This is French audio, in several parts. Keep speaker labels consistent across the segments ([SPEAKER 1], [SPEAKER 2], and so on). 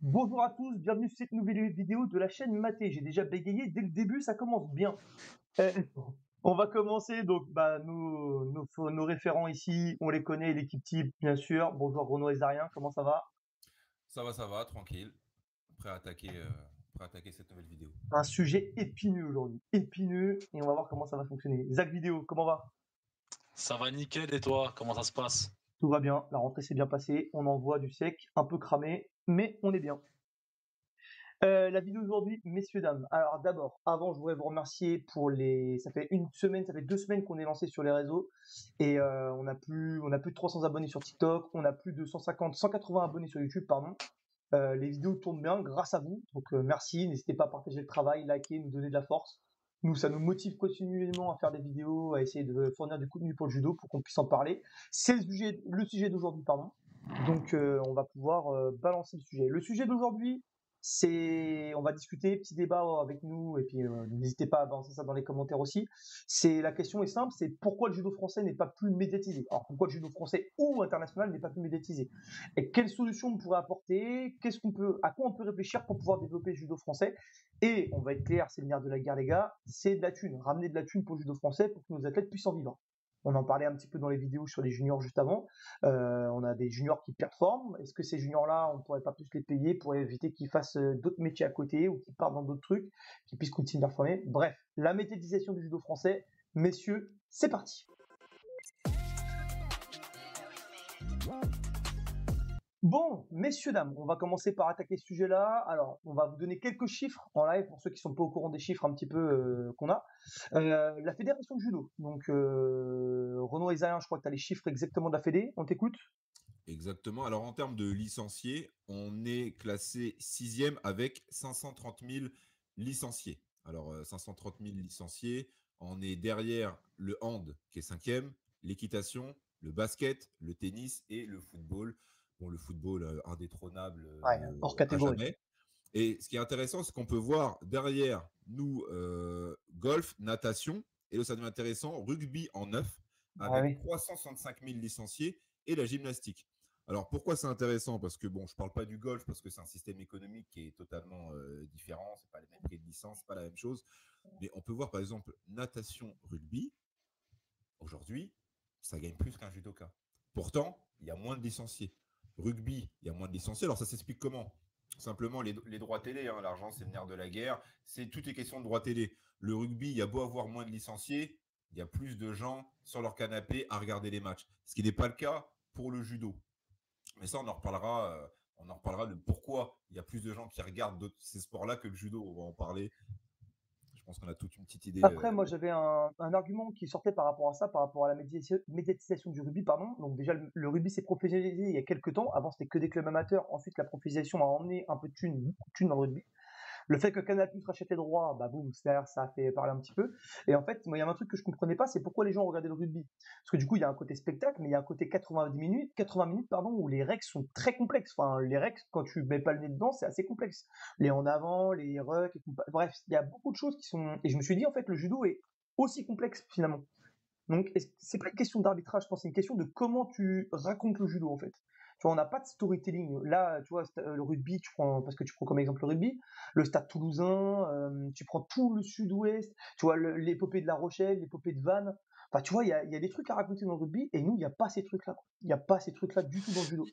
[SPEAKER 1] Bonjour à tous, bienvenue sur cette nouvelle vidéo de la chaîne Maté. J'ai déjà bégayé dès le début, ça commence bien. Euh, on va commencer, donc nos référents ici, on les connaît, l'équipe type, bien sûr. Bonjour Bruno et Zarien, comment ça va?
[SPEAKER 2] Ça va, tranquille. Prêt à attaquer cette nouvelle vidéo.
[SPEAKER 1] Un sujet épineux aujourd'hui, épineux, et on va voir comment ça va fonctionner. Zach Vidéo, comment va?
[SPEAKER 3] Ça va nickel et toi, comment ça se passe?
[SPEAKER 1] Tout va bien, la rentrée s'est bien passée, on envoie du sec, un peu cramé, mais on est bien. La vidéo d'aujourd'hui, messieurs, dames. Alors d'abord, avant, je voudrais vous remercier pour les. Ça fait 1 semaine, ça fait 2 semaines qu'on est lancé sur les réseaux et on a plus de 300 abonnés sur TikTok, on a plus de 150, 180 abonnés sur YouTube, pardon. Les vidéos tournent bien grâce à vous, donc merci. N'hésitez pas à partager le travail, liker, nous donner de la force. Nous, ça nous motive continuellement à faire des vidéos, à essayer de fournir du contenu pour le judo, pour qu'on puisse en parler. C'est le sujet d'aujourd'hui, pardon. Donc, on va pouvoir balancer le sujet. Le sujet d'aujourd'hui, on va discuter, petit débat avec nous, et puis n'hésitez pas à balancer ça dans les commentaires aussi. La question est simple, c'est pourquoi le judo français n'est pas plus médiatisé. Alors, pourquoi le judo français ou international n'est pas plus médiatisé? Et quelles solutions on pourrait apporter? À quoi on peut réfléchir pour pouvoir développer le judo français? Et on va être clair, c'est le nerf de la guerre, les gars, c'est de la thune. Ramener de la thune pour le judo français pour que nos athlètes puissent en vivre. On en parlait un petit peu dans les vidéos sur les juniors juste avant. On a des juniors qui performent. Est-ce que ces juniors-là, on ne pourrait pas plus les payer pour éviter qu'ils fassent d'autres métiers à côté ou qu'ils partent dans d'autres trucs, qu'ils puissent continuer à performer? Bref, la médiatisation du judo français, messieurs, c'est parti. Bon, messieurs, dames, on va commencer par attaquer ce sujet-là. Alors, on va vous donner quelques chiffres en live pour ceux qui sont pas au courant des chiffres un petit peu qu'on a. La fédération de judo. Donc, Renaud et Zarien, je crois que tu as les chiffres exactement de la fédé. On t'écoute?
[SPEAKER 2] Exactement. Alors, en termes de licenciés, on est classé 6e avec 530 000 licenciés. Alors, 530 000 licenciés, on est derrière le hand qui est 5e, l'équitation, le basket, le tennis et le football. Bon, le football indétrônable
[SPEAKER 1] Ouais, hors
[SPEAKER 2] à
[SPEAKER 1] catégorie.
[SPEAKER 2] jamais. Et ce qui est intéressant, c'est qu'on peut voir derrière nous golf, natation, et là ça devient intéressant, rugby en 9,
[SPEAKER 1] Ah
[SPEAKER 2] avec
[SPEAKER 1] oui.
[SPEAKER 2] 365 000 licenciés, et la gymnastique. Alors pourquoi c'est intéressant? Parce que bon, je parle pas du golf, parce que c'est un système économique qui est totalement différent, c'est pas les mêmes prix de licence, c'est pas la même chose. Mais on peut voir par exemple natation, rugby, aujourd'hui, ça gagne plus qu'un judoka. Pourtant, il y a moins de licenciés. Rugby, il y a moins de licenciés. Alors ça s'explique comment? Simplement les droits télé, hein. L'argent c'est le nerf de la guerre, c'est toutes les questions de droits télé. Le rugby, il y a beau avoir moins de licenciés, il y a plus de gens sur leur canapé à regarder les matchs, ce qui n'est pas le cas pour le judo. Mais ça, on en reparlera de pourquoi il y a plus de gens qui regardent ces sports-là que le judo. On va en parler. Je pense qu'on a toute une petite idée.
[SPEAKER 1] Après, moi, j'avais un argument qui sortait par rapport à ça, par rapport à la médiatisation du rugby, pardon. Donc déjà, le rugby s'est professionnalisé il y a quelques temps. Avant, c'était que des clubs amateurs. Ensuite, la professionnalisation a emmené un peu de thunes, beaucoup de thunes dans le rugby. Le fait que Canal+ rachète les droits, bah boum, ça a fait parler un petit peu. Et en fait, moi, il y a un truc que je comprenais pas, c'est pourquoi les gens regardaient le rugby. Parce que du coup, il y a un côté spectacle, mais il y a un côté 80 minutes, pardon, où les règles sont très complexes. Enfin, les règles, quand tu mets pas le nez dedans, c'est assez complexe. Les en avant, les rucks, bref, il y a beaucoup de choses qui sont. Et je me suis dit, en fait, le judo est aussi complexe finalement. Donc, c'est pas une question d'arbitrage, je pense, c'est une question de comment tu racontes le judo, en fait. Tu vois, on n'a pas de storytelling. Là, tu vois, le rugby, parce que tu prends comme exemple le rugby, le Stade Toulousain, tu prends tout le Sud-Ouest, tu vois, l'épopée de La Rochelle, l'épopée de Vannes. Enfin, tu vois, il y a des trucs à raconter dans le rugby, et nous, il n'y a pas ces trucs-là, quoi. Il n'y a pas ces trucs-là du tout dans le judo.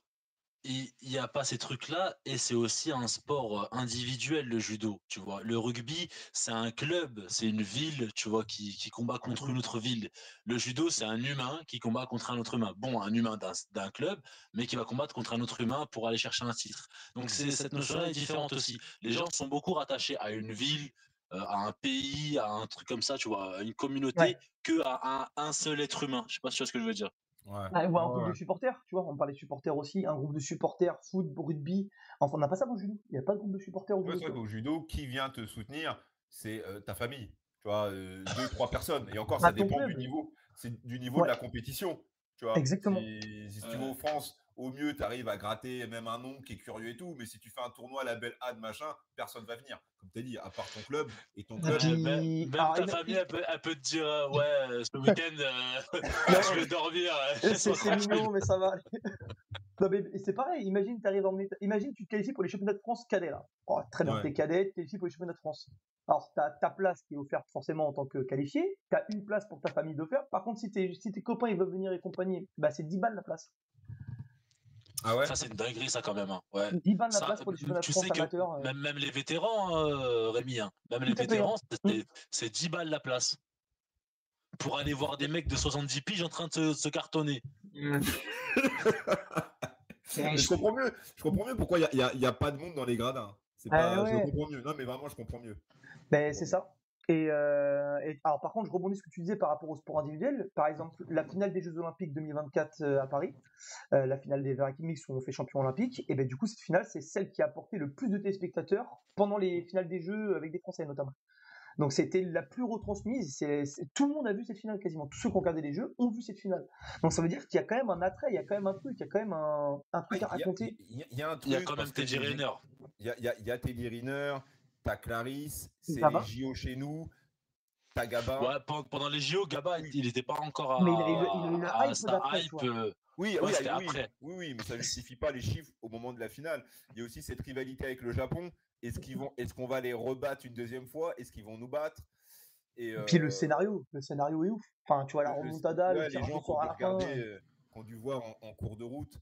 [SPEAKER 3] Il n'y a pas ces trucs-là, et c'est aussi un sport individuel, le judo, tu vois. Le rugby, c'est un club, c'est une ville, tu vois, qui combat contre une autre ville. Le judo, c'est un humain qui combat contre un autre humain. Bon, un humain d'un club, mais qui va combattre contre un autre humain pour aller chercher un titre. Donc cette notion-là est différente aussi. Les gens sont beaucoup rattachés à une ville, à un pays, à un truc comme ça, tu vois, à une communauté,
[SPEAKER 1] Ouais.
[SPEAKER 3] que à un seul être humain. Je sais pas si tu vois ce que je veux dire.
[SPEAKER 2] Ouais.
[SPEAKER 1] Ou un groupe de supporters, tu vois, on parlait de supporters aussi, un groupe de supporters, foot, rugby. Enfin, on n'a pas ça dans le judo. Il n'y a pas de groupe de supporters au
[SPEAKER 2] Ouais,
[SPEAKER 1] judo,
[SPEAKER 2] c'est
[SPEAKER 1] tu
[SPEAKER 2] vrai
[SPEAKER 1] vois.
[SPEAKER 2] qu'au judo, qui vient te soutenir, c'est ta famille. Tu vois, 2, 3 personnes. Et encore,
[SPEAKER 1] Bah,
[SPEAKER 2] ça
[SPEAKER 1] ton
[SPEAKER 2] dépend
[SPEAKER 1] club.
[SPEAKER 2] du niveau de
[SPEAKER 1] Ouais,
[SPEAKER 2] la compétition. Tu vois,
[SPEAKER 1] exactement.
[SPEAKER 2] si tu vas en France, au mieux, tu arrives à gratter même un nom qui est curieux et tout. Mais si tu fais un tournoi à la belle A de machin, personne va venir. Comme tu as dit, à part ton club. Et ton
[SPEAKER 1] Et
[SPEAKER 2] club,
[SPEAKER 1] puis,
[SPEAKER 3] Même
[SPEAKER 1] alors,
[SPEAKER 3] ta famille, elle peut te dire, ce week-end,
[SPEAKER 1] non,
[SPEAKER 3] je vais dormir,
[SPEAKER 1] c'est
[SPEAKER 3] sois tranquille.
[SPEAKER 1] mignon, mais ça va. Non, mais c'est pareil, imagine tu te qualifies pour les championnats de France cadets là. Oh, très bien,
[SPEAKER 2] Ouais.
[SPEAKER 1] t'es cadet, tu te qualifies pour les championnats de France. Alors, t'as ta place qui est offerte forcément en tant que qualifié, t'as une place pour ta famille d'offerte. Par contre, si tes copains ils veulent venir et compagnie, bah c'est 10 balles la place.
[SPEAKER 2] Ah ouais?
[SPEAKER 3] Ça, c'est une dinguerie, ça, quand même. Hein. Ouais.
[SPEAKER 1] 10 balles la
[SPEAKER 3] Ça,
[SPEAKER 1] place pour les championnats de
[SPEAKER 3] tu
[SPEAKER 1] France
[SPEAKER 3] sais que
[SPEAKER 1] amateurs.
[SPEAKER 3] même les vétérans, Rémi, hein, même les
[SPEAKER 1] Tout est payant.
[SPEAKER 3] vétérans, c'est 10 balles la place. Pour aller voir des mecs de 70 piges en train de se cartonner.
[SPEAKER 2] Mais je comprends mieux pourquoi il y a pas de monde dans les gradins. C'est pas, je
[SPEAKER 1] ouais.
[SPEAKER 2] comprends mieux. Non, mais vraiment, je comprends mieux.
[SPEAKER 1] Ben, c'est ça. Alors, par contre, je rebondis sur ce que tu disais par rapport au sport individuel. Par exemple, la finale des Jeux Olympiques 2024 à Paris, la finale des Verts Mix où on fait champion olympique, et ben du coup, cette finale, c'est celle qui a apporté le plus de téléspectateurs pendant les finales des Jeux avec des Français notamment. Donc, c'était la plus retransmise. Tout le monde a vu cette finale quasiment. Tous ceux qui ont regardé les Jeux ont vu cette finale. Donc, ça veut dire qu'il y a quand même un attrait, il y a quand même un truc, il y a quand même un truc à raconter.
[SPEAKER 2] Il y a un truc.
[SPEAKER 3] Il y a quand même Teddy Riner.
[SPEAKER 2] Il y a Teddy Riner, t'as Clarisse, c'est
[SPEAKER 1] Gaba.
[SPEAKER 2] les JO chez nous, t'as Gaba.
[SPEAKER 3] Ouais, pendant les JO, Gaba, il n'était pas encore
[SPEAKER 1] Mais il a eu le hype
[SPEAKER 3] sa
[SPEAKER 1] d'après,
[SPEAKER 3] hype.
[SPEAKER 1] tu vois.
[SPEAKER 2] Oui,
[SPEAKER 3] Ouais, c'était après.
[SPEAKER 2] oui, mais ça justifie pas les chiffres au moment de la finale. Il y a aussi cette rivalité avec le Japon. Est-ce qu'on va les rebattre une deuxième fois? Est-ce qu'ils vont nous battre? Et
[SPEAKER 1] puis le scénario est ouf. Enfin, tu vois, la remontada, le
[SPEAKER 2] les
[SPEAKER 1] tirage
[SPEAKER 2] gens
[SPEAKER 1] au sort à la fin.
[SPEAKER 2] qui ont dû voir en cours de route.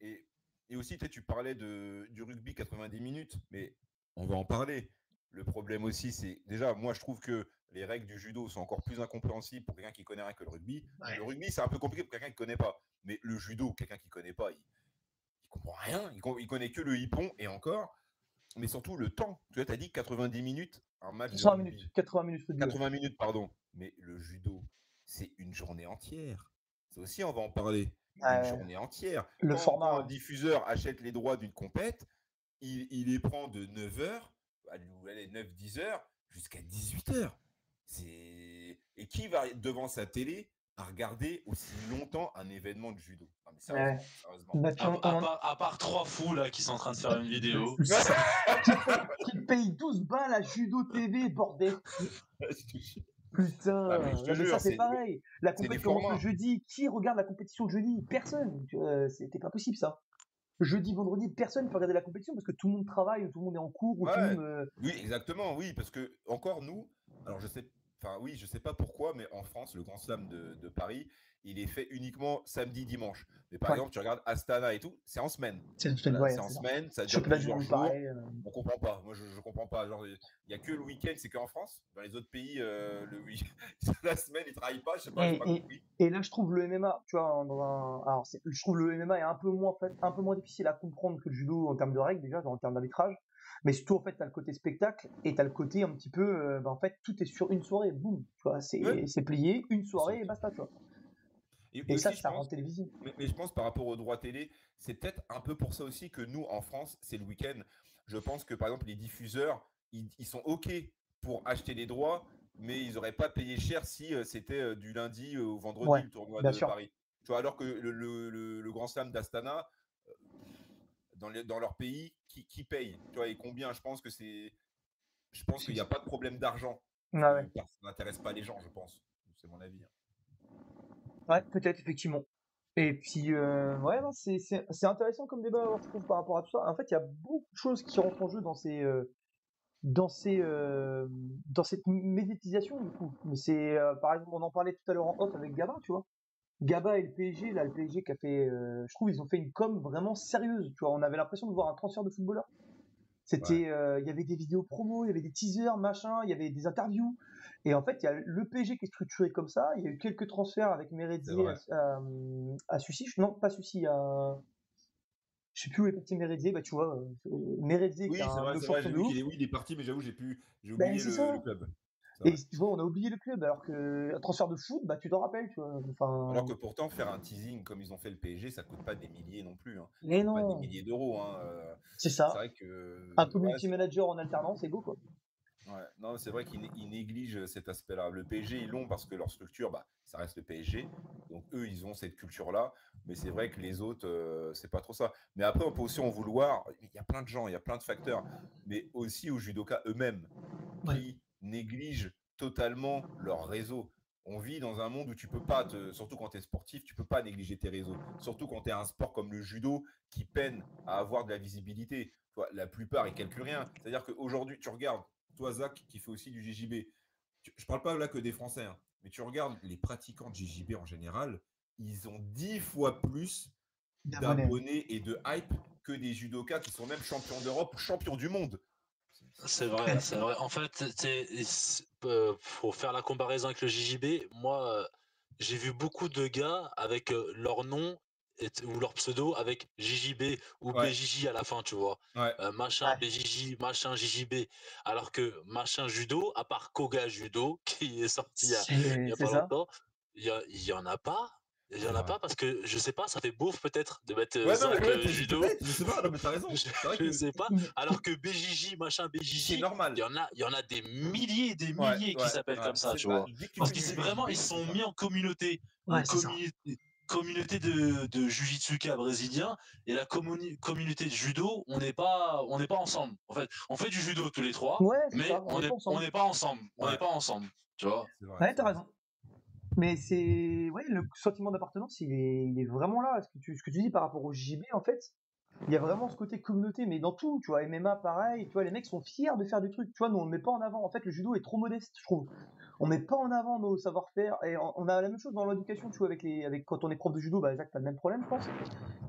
[SPEAKER 2] Et aussi, tu parlais du rugby 90 minutes, mais on va en parler. Le problème aussi, c'est déjà, moi, je trouve que les règles du judo sont encore plus incompréhensibles pour quelqu'un qui connaît rien que le rugby. Ouais. Le rugby, c'est un peu compliqué pour quelqu'un qui ne connaît pas. Mais le judo, quelqu'un qui ne connaît pas, il comprend rien. Il connaît que le hippon et encore. Mais surtout le temps. Tu vois, tu as dit 90 minutes, un match de rugby.
[SPEAKER 1] 80 minutes.
[SPEAKER 2] 80 minutes, pardon. Mais le judo, c'est une journée entière. Ça aussi, on va en parler. Une journée entière. Quand un diffuseur achète les droits d'une compète, il les prend de 9h, 9-10h, jusqu'à 18h. Et qui va devant sa télé à regarder aussi longtemps un événement de judo? Non, mais sérieusement.
[SPEAKER 3] À part 3 fous là qui sont en train de faire une vidéo.
[SPEAKER 1] qui paye 12 balles à Judo TV, bordel. Putain, mais ça c'est pareil. La compétition commence le jeudi. Qui regarde la compétition le jeudi? Personne. C'était pas possible ça. Jeudi, vendredi, personne ne peut regarder la compétition parce que tout le monde travaille, tout le monde est en cours. Ou tout le monde,
[SPEAKER 2] Oui, exactement, oui, parce que encore nous, alors je sais pas pourquoi, mais en France, le Grand Slam de Paris, il est fait uniquement samedi, dimanche. Mais par exemple, tu regardes Astana et tout, c'est en semaine. C'est en semaine, ça dure plusieurs jours. On comprend pas. Moi, je comprends pas. Genre, il y a que le week-end, c'est qu'en France. Dans les autres pays, la semaine, ils travaillent pas. Je sais pas, j'ai pas compris.
[SPEAKER 1] Et là, je trouve le MMA, tu vois, je trouve le MMA est un peu moins difficile à comprendre que le judo en termes de règles déjà, en termes d'arbitrage. Mais surtout, en fait, t'as le côté spectacle et t'as le côté un petit peu, en fait, tout est sur une soirée, boum, tu vois, c'est plié, une soirée et basta, tu vois. Et ça, ça rend télévision.
[SPEAKER 2] Mais je pense par rapport aux droits télé, c'est peut-être un peu pour ça aussi que nous, en France, c'est le week-end. Je pense que, par exemple, les diffuseurs, ils sont OK pour acheter les droits, mais ils n'auraient pas payé cher si c'était du lundi au vendredi, le tournoi de Paris. Tu vois, alors que le Grand Slam d'Astana, dans leur pays, qui paye, tu vois, et combien? Je pense qu'il n'y a pas de problème d'argent. Ça n'intéresse pas les gens, je pense. C'est mon avis.
[SPEAKER 1] Ouais, peut-être, effectivement. Et puis, c'est intéressant comme débat, je trouve, par rapport à tout ça. En fait, il y a beaucoup de choses qui rentrent en jeu dans cette médiatisation, du coup. Mais par exemple, on en parlait tout à l'heure en off avec Gaba, tu vois. Gaba et le PSG, là, le PSG qui a fait, je trouve, ils ont fait une com vraiment sérieuse, tu vois. On avait l'impression de voir un transfert de footballeur. C'était, il y avait des vidéos promo, il y avait des teasers, machin, il y avait des interviews. Et en fait, il y a le PSG qui est structuré comme ça. Il y a eu quelques transferts avec Meredzi à Sucy. Non, pas Sucy, je sais plus où est parti Meredzi. Bah, tu vois, Meredzi qui est un
[SPEAKER 2] champion de ouf. Il est parti, mais j'avoue, j'ai oublié le club.
[SPEAKER 1] Et tu vois, on a oublié le club, alors qu'un transfert de foot, bah, tu t'en rappelles, tu vois. Enfin...
[SPEAKER 2] Alors que pourtant, faire un teasing comme ils ont fait le PSG, ça coûte pas des milliers non plus. Hein.
[SPEAKER 1] Mais non.
[SPEAKER 2] Pas des milliers d'euros. Hein.
[SPEAKER 1] C'est ça.
[SPEAKER 2] C'est vrai que,
[SPEAKER 1] un community manager en alternance, c'est beau, quoi.
[SPEAKER 2] Ouais, non, c'est vrai qu'ils négligent cet aspect-là. Le PSG, ils l'ont parce que leur structure, ça reste le PSG. Donc, eux, ils ont cette culture-là. Mais c'est vrai que les autres, c'est pas trop ça. Mais après, on peut aussi en vouloir. Il y a plein de gens, il y a plein de facteurs. Mais aussi aux judokas eux-mêmes qui négligent totalement leur réseau. On vit dans un monde où tu peux pas, surtout quand tu es sportif, tu peux pas négliger tes réseaux. Surtout quand tu es un sport comme le judo qui peine à avoir de la visibilité. Toi, la plupart, ils calculent rien. C'est-à-dire qu'aujourd'hui, tu regardes, toi, Zach, qui fait aussi du JJB. Je parle pas là que des Français, hein, mais tu regardes les pratiquants de JJB en général, ils ont 10 fois plus d'abonnés et de hype que des judokas qui sont même champions d'Europe ou champions du monde.
[SPEAKER 3] C'est vrai, c'est vrai. En fait, pour faire la comparaison avec le JJB, moi, j'ai vu beaucoup de gars avec leur nom ou leur pseudo avec JJB ou
[SPEAKER 2] Ouais.
[SPEAKER 3] BJJ à la fin, tu vois.
[SPEAKER 2] Ouais.
[SPEAKER 3] Machin BJJ, machin JJB. Alors que machin judo, à part Koga Judo, qui est sorti il y a pas longtemps, il y en a pas. Il y en a pas parce que je sais pas, ça fait beauf peut-être de mettre judo.
[SPEAKER 2] Je sais pas, non, mais t'as raison.
[SPEAKER 3] Je sais pas. Alors que BJJ, machin BJJ,
[SPEAKER 2] c'est normal.
[SPEAKER 3] Il y en a des milliers et des milliers qui s'appellent comme ça, tu vois. Parce qu'ils vraiment, ils sont mis en communauté. Communauté de Jiu-Jitsuka brésilien et la communauté de judo, on n'est pas ensemble. En fait, on fait du judo tous les trois, mais on n'est pas ensemble. On n'est pas ensemble, tu vois.
[SPEAKER 1] Ouais, t'as raison. Mais c'est le sentiment d'appartenance, il est vraiment là. Ce que tu dis par rapport au JB, en fait, il y a vraiment ce côté communauté, mais dans tout, tu vois, MMA pareil, tu vois, les mecs sont fiers de faire du truc, tu vois, nous on le met pas en avant. En fait, le judo est trop modeste, je trouve. On met pas en avant nos savoir-faire, et on a la même chose dans l'éducation, tu vois, avec quand on est prof de judo, bah Jacques, t'as le même problème, je pense.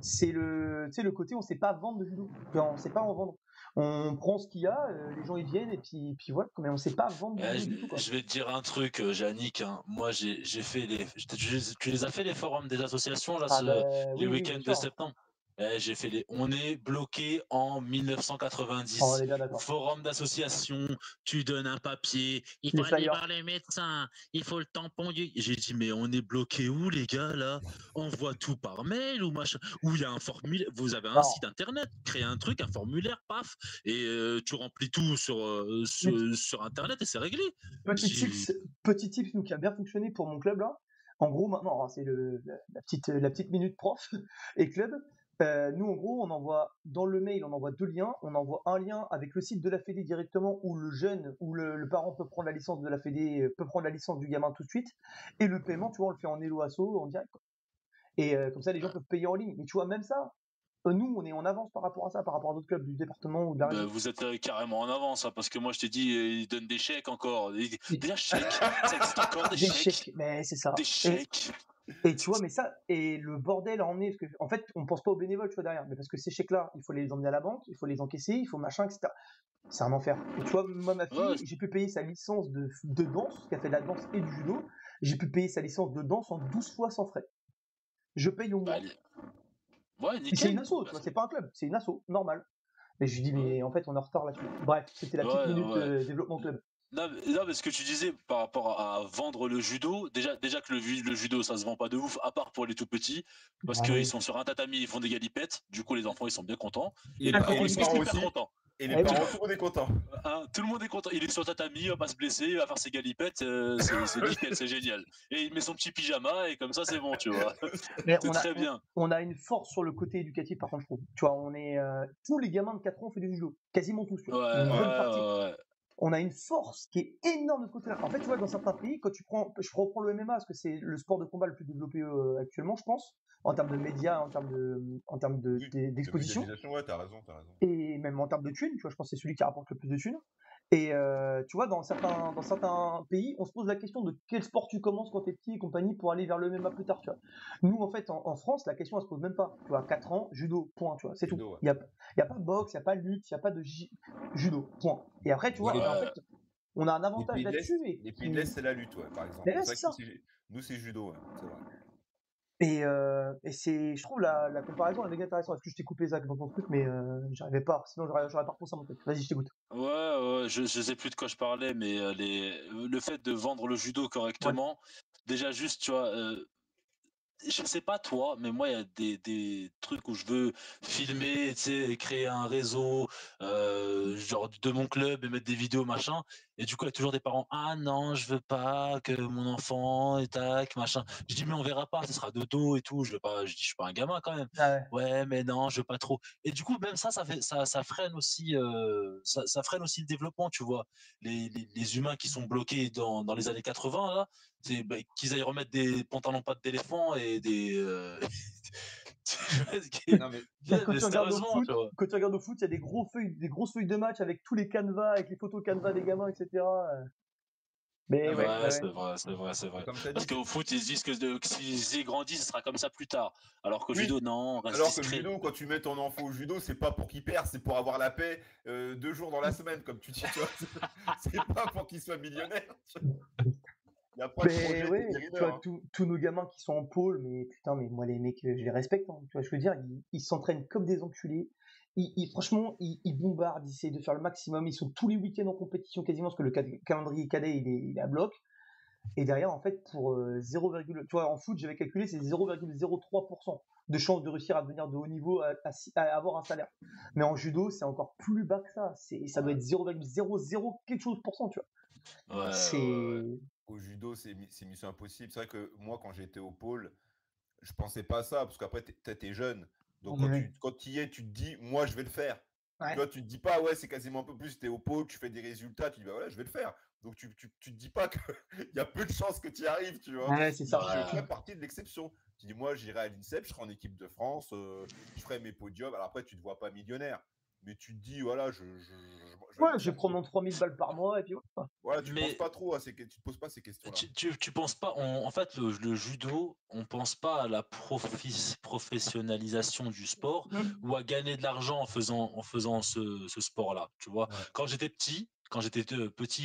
[SPEAKER 1] C'est le côté, on sait pas vendre de judo, on sait pas en vendre. On prend ce qu'il y a, les gens ils viennent et puis voilà, mais on sait pas vendre du tout, quoi.
[SPEAKER 3] Je vais te dire un truc, Yannick, hein. Moi j'ai fait tu les as fait les forums des associations là, les week-ends de septembre. J'ai fait on est bloqué en 1990.
[SPEAKER 1] On est bien d'accord.
[SPEAKER 3] Forum d'association, tu donnes un papier, il faut aller voir les médecins, il faut le tampon. J'ai dit mais on est bloqué où les gars là? On voit tout par mail ou machin, où il y a un formulaire, vous avez un site internet, créez un truc, un formulaire, paf, et tu remplis tout sur internet et c'est réglé.
[SPEAKER 1] Petit tips nous qui a bien fonctionné pour mon club là. En gros maintenant c'est la petite minute prof et club. Nous, en gros, on envoie dans le mail, on envoie 2 liens. On envoie un lien avec le site de la Fédé directement où le jeune ou le parent peut prendre la licence de la Fédé, peut prendre la licence du gamin tout de suite. Et le paiement, tu vois, on le fait en Hello Asso, en direct. Et comme ça, les gens peuvent payer en ligne. Mais tu vois, même ça, nous, on est en avance par rapport à ça, par rapport à d'autres clubs du département ou de la région.
[SPEAKER 3] Vous êtes carrément en avance, hein, parce que moi, je t'ai dit, ils donnent des chèques encore. Des chèques, ça existe encore, des chèques.
[SPEAKER 1] Mais c'est ça.
[SPEAKER 3] Des chèques.
[SPEAKER 1] Et tu vois, mais ça, et le bordel en est, parce que, en fait, on pense pas aux bénévoles, tu vois, derrière, mais parce que ces chèques-là, il faut les emmener à la banque, il faut les encaisser, il faut machin, etc. C'est un enfer. Et tu vois, moi, ma fille, j'ai pu payer sa licence de danse, qui a fait de la danse et du judo, j'ai pu payer sa licence de danse en 12 fois sans frais. Je paye au mois.
[SPEAKER 3] Ouais, nickel.
[SPEAKER 1] C'est une asso, tu vois, c'est pas un club, c'est une asso, normal. Et je lui dis, mais en fait, on est en retard là-dessus. Bref, c'était la petite minute développement club.
[SPEAKER 3] Non, mais ce que tu disais par rapport à vendre le judo, déjà que le judo ça se vend pas de ouf, à part pour les tout petits, parce qu'ils sont sur un tatami, ils font des galipettes, du coup les enfants ils sont bien contents.
[SPEAKER 2] Et les parents
[SPEAKER 3] ils sont super contents.
[SPEAKER 2] Et les parents, tout le monde est content.
[SPEAKER 3] Tout le monde est content. Il est sur le tatami, il va pas se blesser, il va faire ses galipettes, c'est nickel, c'est génial. Et il met son petit pyjama et comme ça c'est bon, tu vois.
[SPEAKER 1] C'est très bien. On a une force sur le côté éducatif par contre, je trouve. Tu vois, on est tous les gamins de 4 ans ont fait du judo, quasiment tous. Tu vois. Une bonne partie. On a une force qui est énorme de ce côté-là. En fait, tu vois, dans certains pays, quand je reprends le MMA, parce que c'est le sport de combat le plus développé actuellement, je pense, en termes de médias, en termes d'exposition.
[SPEAKER 2] Ouais, t'as raison.
[SPEAKER 1] Et même en termes de thunes, tu vois, je pense que c'est celui qui rapporte le plus de thunes. Et tu vois, dans certains pays, on se pose la question de quel sport tu commences quand t'es petit et compagnie pour aller vers le MMA plus tard, tu vois. Nous, en fait, en France, la question, elle se pose même pas. Tu vois, 4 ans, judo, point, tu vois, c'est tout. Ouais. Il y a pas boxe, il y a pas lutte, il y a pas de judo, point. Et après, tu vois, en fait, on a un avantage là-dessus.
[SPEAKER 2] Les pays de l'Est, c'est la lutte, ouais, par exemple.
[SPEAKER 1] C'est ça.
[SPEAKER 2] Nous, c'est judo, ouais, c'est vrai.
[SPEAKER 1] Et je trouve la comparaison est méga intéressante. Est-ce que je t'ai coupé Zach dans ton truc, mais j'arrivais pas, sinon j'aurais pas repensé à mon truc. Vas-y, je t'écoute.
[SPEAKER 3] Ouais, je sais plus de quoi je parlais, mais le fait de vendre le judo correctement, déjà juste, tu vois, je sais pas toi, mais moi il y a des trucs où je veux filmer, tu sais, créer un réseau, genre de mon club et mettre des vidéos machin. Et du coup il y a toujours des parents, ah non je veux pas que mon enfant et tac machin. Je dis mais on verra pas, ce sera de dos et tout. Je dis je suis pas un gamin quand même. Ouais mais non je veux pas trop. Et du coup même ça freine aussi, ça freine aussi le développement, tu vois. Les humains qui sont bloqués dans les années 80 là. qu'ils aillent remettre des pantalons pattes d'éléphant et des.
[SPEAKER 2] Non, mais
[SPEAKER 1] Quand
[SPEAKER 3] Mais
[SPEAKER 1] tu regardes au
[SPEAKER 3] sérieusement,
[SPEAKER 1] foot,
[SPEAKER 3] tu vois.
[SPEAKER 1] il y a des grosses feuilles de match avec tous les canevas, avec les photos canevas des gamins, etc. Mais
[SPEAKER 2] non, mais
[SPEAKER 1] ouais,
[SPEAKER 3] Ouais,
[SPEAKER 1] ouais,
[SPEAKER 3] c'est
[SPEAKER 1] ouais.
[SPEAKER 3] vrai, c'est vrai, c'est vrai.
[SPEAKER 2] comme tu as
[SPEAKER 3] Parce
[SPEAKER 2] dit,
[SPEAKER 3] qu'au foot, ils se disent que s'ils grandissent, ce sera comme ça plus tard. Alors qu'au
[SPEAKER 2] oui.
[SPEAKER 3] judo, non, on reste
[SPEAKER 2] Alors que le
[SPEAKER 3] discret.
[SPEAKER 2] judo, quand tu mets ton enfant au judo, c'est pas pour qu'il perde, c'est pour avoir la paix 2 jours dans la semaine, comme tu dis, tu vois. C'est pas pour qu'il soit millionnaire. Il n'y a pas de
[SPEAKER 1] Mais
[SPEAKER 2] projet
[SPEAKER 1] ouais, tu
[SPEAKER 2] leader.
[SPEAKER 1] vois, tous nos gamins qui sont en pôle, mais putain, mais moi, les mecs, je les respecte, hein. Tu vois, je veux dire, ils s'entraînent comme des enculés. Franchement, ils bombardent, ils essaient de faire le maximum. Ils sont tous les week-ends en compétition quasiment, parce que le calendrier cadet, il est à bloc. Et derrière, en fait, pour 0, tu vois, en foot, j'avais calculé, c'est 0,03% de chance de réussir à devenir de haut niveau, à avoir un salaire. Mais en judo, c'est encore plus bas que ça. Ça doit être 0,00 quelque chose pour cent, tu vois.
[SPEAKER 3] Ouais.
[SPEAKER 1] C'est.
[SPEAKER 2] Au judo, c'est mission impossible. C'est vrai que moi, quand j'étais au pôle, je pensais pas à ça, parce qu'après, t'es jeune. Donc,
[SPEAKER 1] Ouais.
[SPEAKER 2] quand tu y es, tu te dis, moi, je vais le faire. Tu
[SPEAKER 1] Ouais.
[SPEAKER 2] vois, tu te dis pas, ouais, c'est quasiment un peu plus, tu es au pôle, tu fais des résultats, tu dis, bah voilà, je vais le faire. Donc, tu te dis pas qu'il y a peu de chances que tu y arrives, tu vois.
[SPEAKER 1] Ouais, c'est
[SPEAKER 2] Mais
[SPEAKER 1] ça.
[SPEAKER 2] tu
[SPEAKER 3] Ouais.
[SPEAKER 2] fais partie de l'exception. Tu dis, moi, j'irai à l'INSEP, je serai en équipe de France, je ferai mes podiums. Alors après, tu te vois pas millionnaire. Mais tu te dis, voilà, je vais
[SPEAKER 1] Ouais,
[SPEAKER 2] m'en
[SPEAKER 1] je vais prendre
[SPEAKER 2] sortir.
[SPEAKER 1] mon 3000 balles par mois, et puis voilà.
[SPEAKER 2] Voilà, tu penses
[SPEAKER 3] Mais
[SPEAKER 2] pas trop tu te poses pas ces questions-là.
[SPEAKER 3] tu penses pas, en fait, le judo, on pense pas à la professionnalisation du sport
[SPEAKER 1] Mmh.
[SPEAKER 3] ou à gagner de l'argent en faisant ce sport-là, tu vois.
[SPEAKER 2] Ouais.
[SPEAKER 3] Quand j'étais petit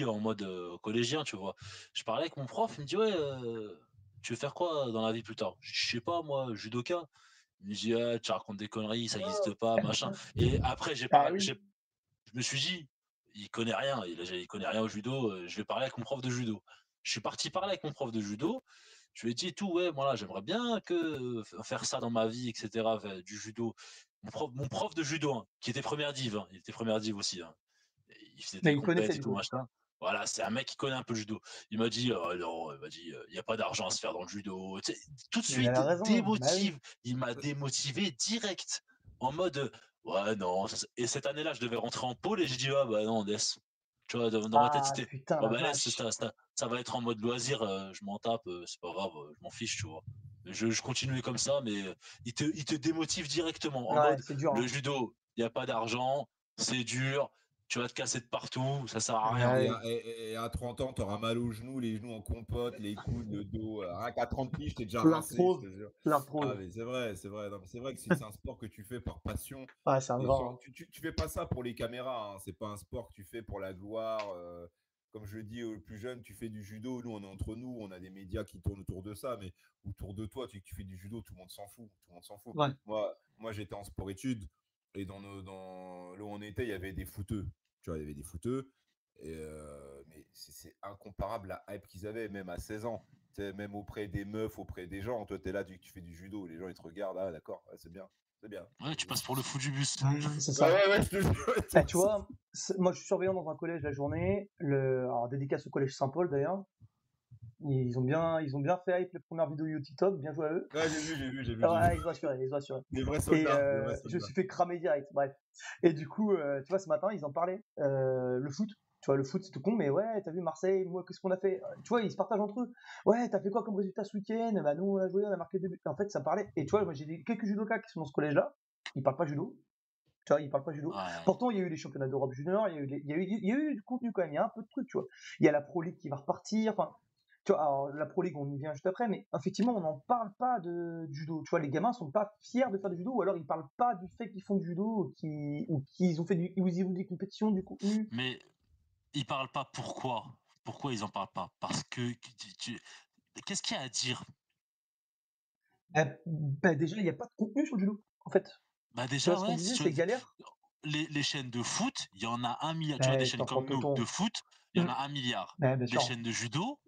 [SPEAKER 3] en mode collégien, tu vois, je parlais avec mon prof, il me dit, ouais, tu veux faire quoi dans la vie plus tard? Je sais pas, moi, judoka. Il me dit, ah, tu racontes des conneries, ça n'existe pas, machin. Et après,
[SPEAKER 1] Ah oui.
[SPEAKER 3] je me suis dit, il connaît rien, il connaît rien au judo, je vais parler avec mon prof de judo. Je suis parti parler avec mon prof de judo, je lui ai dit et tout, ouais, voilà, j'aimerais bien faire ça dans ma vie, etc., du judo. Mon prof de judo, hein, qui était première div, hein, il était première div aussi, hein. Il faisait des
[SPEAKER 1] Mais il connaissait
[SPEAKER 3] compètes et
[SPEAKER 1] du
[SPEAKER 3] tout,
[SPEAKER 1] coup.
[SPEAKER 3] machin. Voilà, c'est un mec qui connaît un peu le judo. Il m'a dit, non, il m'a dit, il n'y a pas d'argent à se faire dans le judo. Tu sais, tout de
[SPEAKER 1] Mais il a
[SPEAKER 3] suite,
[SPEAKER 1] raison. Bah oui.
[SPEAKER 3] démotive. Il m'a démotivé direct. En mode, ouais, non. Et cette année-là, je devais rentrer en pôle et j'ai dit, ah bah non, laisse. Tu vois, dans ma tête,
[SPEAKER 1] Ah
[SPEAKER 3] c'était,
[SPEAKER 1] putain,
[SPEAKER 3] oh
[SPEAKER 1] la
[SPEAKER 3] bah laisse,
[SPEAKER 1] vache.
[SPEAKER 3] ça va être en mode loisir, je m'en tape, c'est pas grave, je m'en fiche, tu vois. Je continuais comme ça, mais il te démotive directement. En
[SPEAKER 1] Ouais,
[SPEAKER 3] mode,
[SPEAKER 1] c'est dur,
[SPEAKER 3] le
[SPEAKER 1] hein.
[SPEAKER 3] judo, il n'y a pas d'argent, c'est dur, tu vas te casser de partout, ça sert à rien.
[SPEAKER 2] Et
[SPEAKER 1] Ouais.
[SPEAKER 2] à, et à 30 ans, tu auras mal aux genoux, les genoux en compote, les coudes, le dos. Rien qu'à 30 piges, t'es déjà rincé, je
[SPEAKER 1] L'arthrose.
[SPEAKER 2] te jure. Ah,
[SPEAKER 1] L'arthrose.
[SPEAKER 2] mais c'est vrai, c'est vrai. Non, mais c'est vrai que c'est un sport que tu fais par passion.
[SPEAKER 1] Ouais, c'est un
[SPEAKER 2] Et
[SPEAKER 1] grand, hein.
[SPEAKER 2] tu fais pas ça pour les caméras, hein. C'est pas un sport que tu fais pour la gloire. Comme je dis aux plus jeunes, tu fais du judo. Nous, on est entre nous, on a des médias qui tournent autour de ça, mais autour de toi, tu fais du judo, tout le monde s'en fout. Tout le monde s'en fout.
[SPEAKER 1] Ouais.
[SPEAKER 2] Moi j'étais en sport-études et dans là où on était, il y avait des footeux. Tu vois, il y avait des footeux. Mais c'est incomparable la hype qu'ils avaient, même à 16 ans. T'sais, même auprès des meufs, auprès des gens. Toi, tu es là, tu fais du judo. Les gens, ils te regardent. Ah, d'accord, ouais, c'est bien. C'est bien.
[SPEAKER 3] Ouais, tu passes pour le fou du bus.
[SPEAKER 1] Ouais, c'est
[SPEAKER 2] Ouais,
[SPEAKER 1] ça.
[SPEAKER 2] ouais, ouais, je te jure.
[SPEAKER 1] Eh, tu vois, moi je suis surveillant dans un collège la journée. Alors, dédicace au collège Saint-Paul d'ailleurs. Ils ont bien fait hype les premières vidéos YouTube TikTok. Bien joué à eux.
[SPEAKER 2] Ouais, j'ai vu, j'ai vu.
[SPEAKER 1] Ouais, ils ont assuré, ils ont assuré.
[SPEAKER 2] Des vrais
[SPEAKER 1] Et
[SPEAKER 2] soldats, des vrais
[SPEAKER 1] je me
[SPEAKER 2] soldats.
[SPEAKER 1] suis fait cramer direct. Bref. Et du coup, tu vois, ce matin, ils en parlaient. Le foot. Tu vois, le foot, c'est tout con, mais ouais, t'as vu Marseille, moi, qu'est-ce qu'on a fait? Tu vois, ils se partagent entre eux. Ouais, t'as fait quoi comme résultat ce week-end? Bah, nous, on a joué, on a marqué 2 buts. En fait, ça parlait. Et tu vois, moi, quelques judokas qui sont dans ce collège-là. Ils parlent pas judo. Tu vois, ils parlent pas judo.
[SPEAKER 3] Ouais.
[SPEAKER 1] Pourtant, il y a eu les championnats d'Europe junior, il y a eu du contenu quand même, il y a un peu de trucs, tu vois. Il y a la Pro League qui va repartir, enfin, tu vois, alors la Pro League, on y vient juste après, mais effectivement, on n'en parle pas du judo. Tu vois, les gamins sont pas fiers de faire du judo, ou alors ils parlent pas du fait qu'ils font du judo, ou qu'ils ont fait ou ils ont des compétitions, du contenu.
[SPEAKER 3] Mais ils parlent pas pourquoi. Pourquoi ils en parlent pas? Parce que qu'est-ce qu'il y a à dire?
[SPEAKER 1] Bah, déjà, il n'y a pas de contenu sur le judo, en fait.
[SPEAKER 3] Bah
[SPEAKER 1] Tu vois,
[SPEAKER 3] déjà,
[SPEAKER 1] ce qu'on
[SPEAKER 3] ouais,
[SPEAKER 1] disait, c'est galère.
[SPEAKER 3] les chaînes de foot, il y en a 1 milliard. Tu vois, des
[SPEAKER 1] Bah,
[SPEAKER 3] chaînes
[SPEAKER 1] t'en prends
[SPEAKER 3] comme
[SPEAKER 1] ton
[SPEAKER 3] nous de
[SPEAKER 1] ton.
[SPEAKER 3] foot, il y en
[SPEAKER 1] Mmh.
[SPEAKER 3] a 1 milliard.
[SPEAKER 1] Bah, bien
[SPEAKER 3] Des
[SPEAKER 1] sûr.
[SPEAKER 3] chaînes de judo,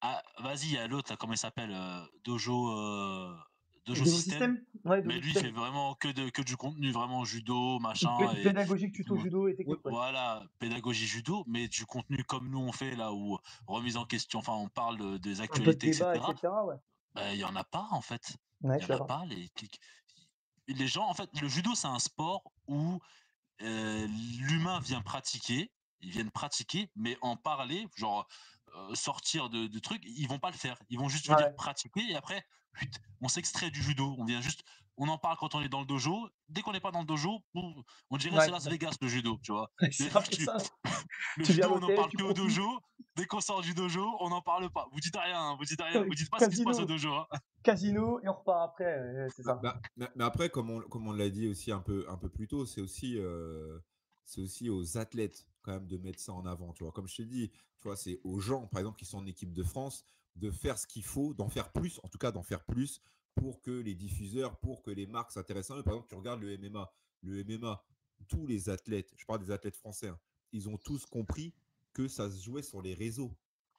[SPEAKER 3] ah, vas-y, il y a l'autre, là, comment il s'appelle? Dojo
[SPEAKER 1] Niveau
[SPEAKER 3] System.
[SPEAKER 1] système? Ouais,
[SPEAKER 3] Mais
[SPEAKER 1] Dojo
[SPEAKER 3] lui, il fait
[SPEAKER 1] System.
[SPEAKER 3] vraiment que du contenu, vraiment judo, machin, et
[SPEAKER 1] Pédagogique, tuto judo et
[SPEAKER 2] Ouais,
[SPEAKER 1] technique, ouais.
[SPEAKER 3] voilà, pédagogie judo, mais du contenu comme nous on fait là, où remise en question, enfin on parle des
[SPEAKER 1] Un peu de
[SPEAKER 3] actualités,
[SPEAKER 1] débat,
[SPEAKER 3] etc.
[SPEAKER 1] etc. Ouais.
[SPEAKER 3] Ben, il y en a pas en fait.
[SPEAKER 1] Ouais,
[SPEAKER 3] Il
[SPEAKER 1] je
[SPEAKER 3] y
[SPEAKER 1] suis
[SPEAKER 3] en a
[SPEAKER 1] d'accord.
[SPEAKER 3] pas. Les gens, en fait, le judo c'est un sport où l'humain vient pratiquer, ils viennent pratiquer, mais en parler, genre sortir de trucs, ils vont pas le faire. Ils vont juste
[SPEAKER 1] Ouais.
[SPEAKER 3] venir pratiquer et après, on s'extrait du judo. On en parle quand on est dans le dojo. Dès qu'on n'est pas dans le dojo, on dirait c'est Las Vegas le judo, tu vois.
[SPEAKER 1] C'est un peu ça.
[SPEAKER 3] Le
[SPEAKER 1] Tu viens
[SPEAKER 3] judo,
[SPEAKER 1] à
[SPEAKER 3] on n'en
[SPEAKER 1] l'hôtel,
[SPEAKER 3] parle
[SPEAKER 1] tu
[SPEAKER 3] que au
[SPEAKER 1] profites.
[SPEAKER 3] dojo. Dès qu'on sort du dojo, on n'en parle pas. Vous dites rien, hein, vous dites pas ce qui se passe au dojo. Hein.
[SPEAKER 1] Casino et on repart après, c'est ça.
[SPEAKER 2] Mais après, comme on l'a dit aussi un peu plus tôt, c'est aussi aux athlètes quand même de mettre ça en avant. Tu vois, comme je t'ai dit, tu vois, c'est aux gens, par exemple, qui sont en équipe de France, de faire ce qu'il faut, d'en faire plus, en tout cas d'en faire plus pour que les diffuseurs, pour que les marques s'intéressent à eux. Par exemple, tu regardes le MMA. Le MMA, tous les athlètes, je parle des athlètes français, hein, ils ont tous compris que ça se jouait sur les réseaux.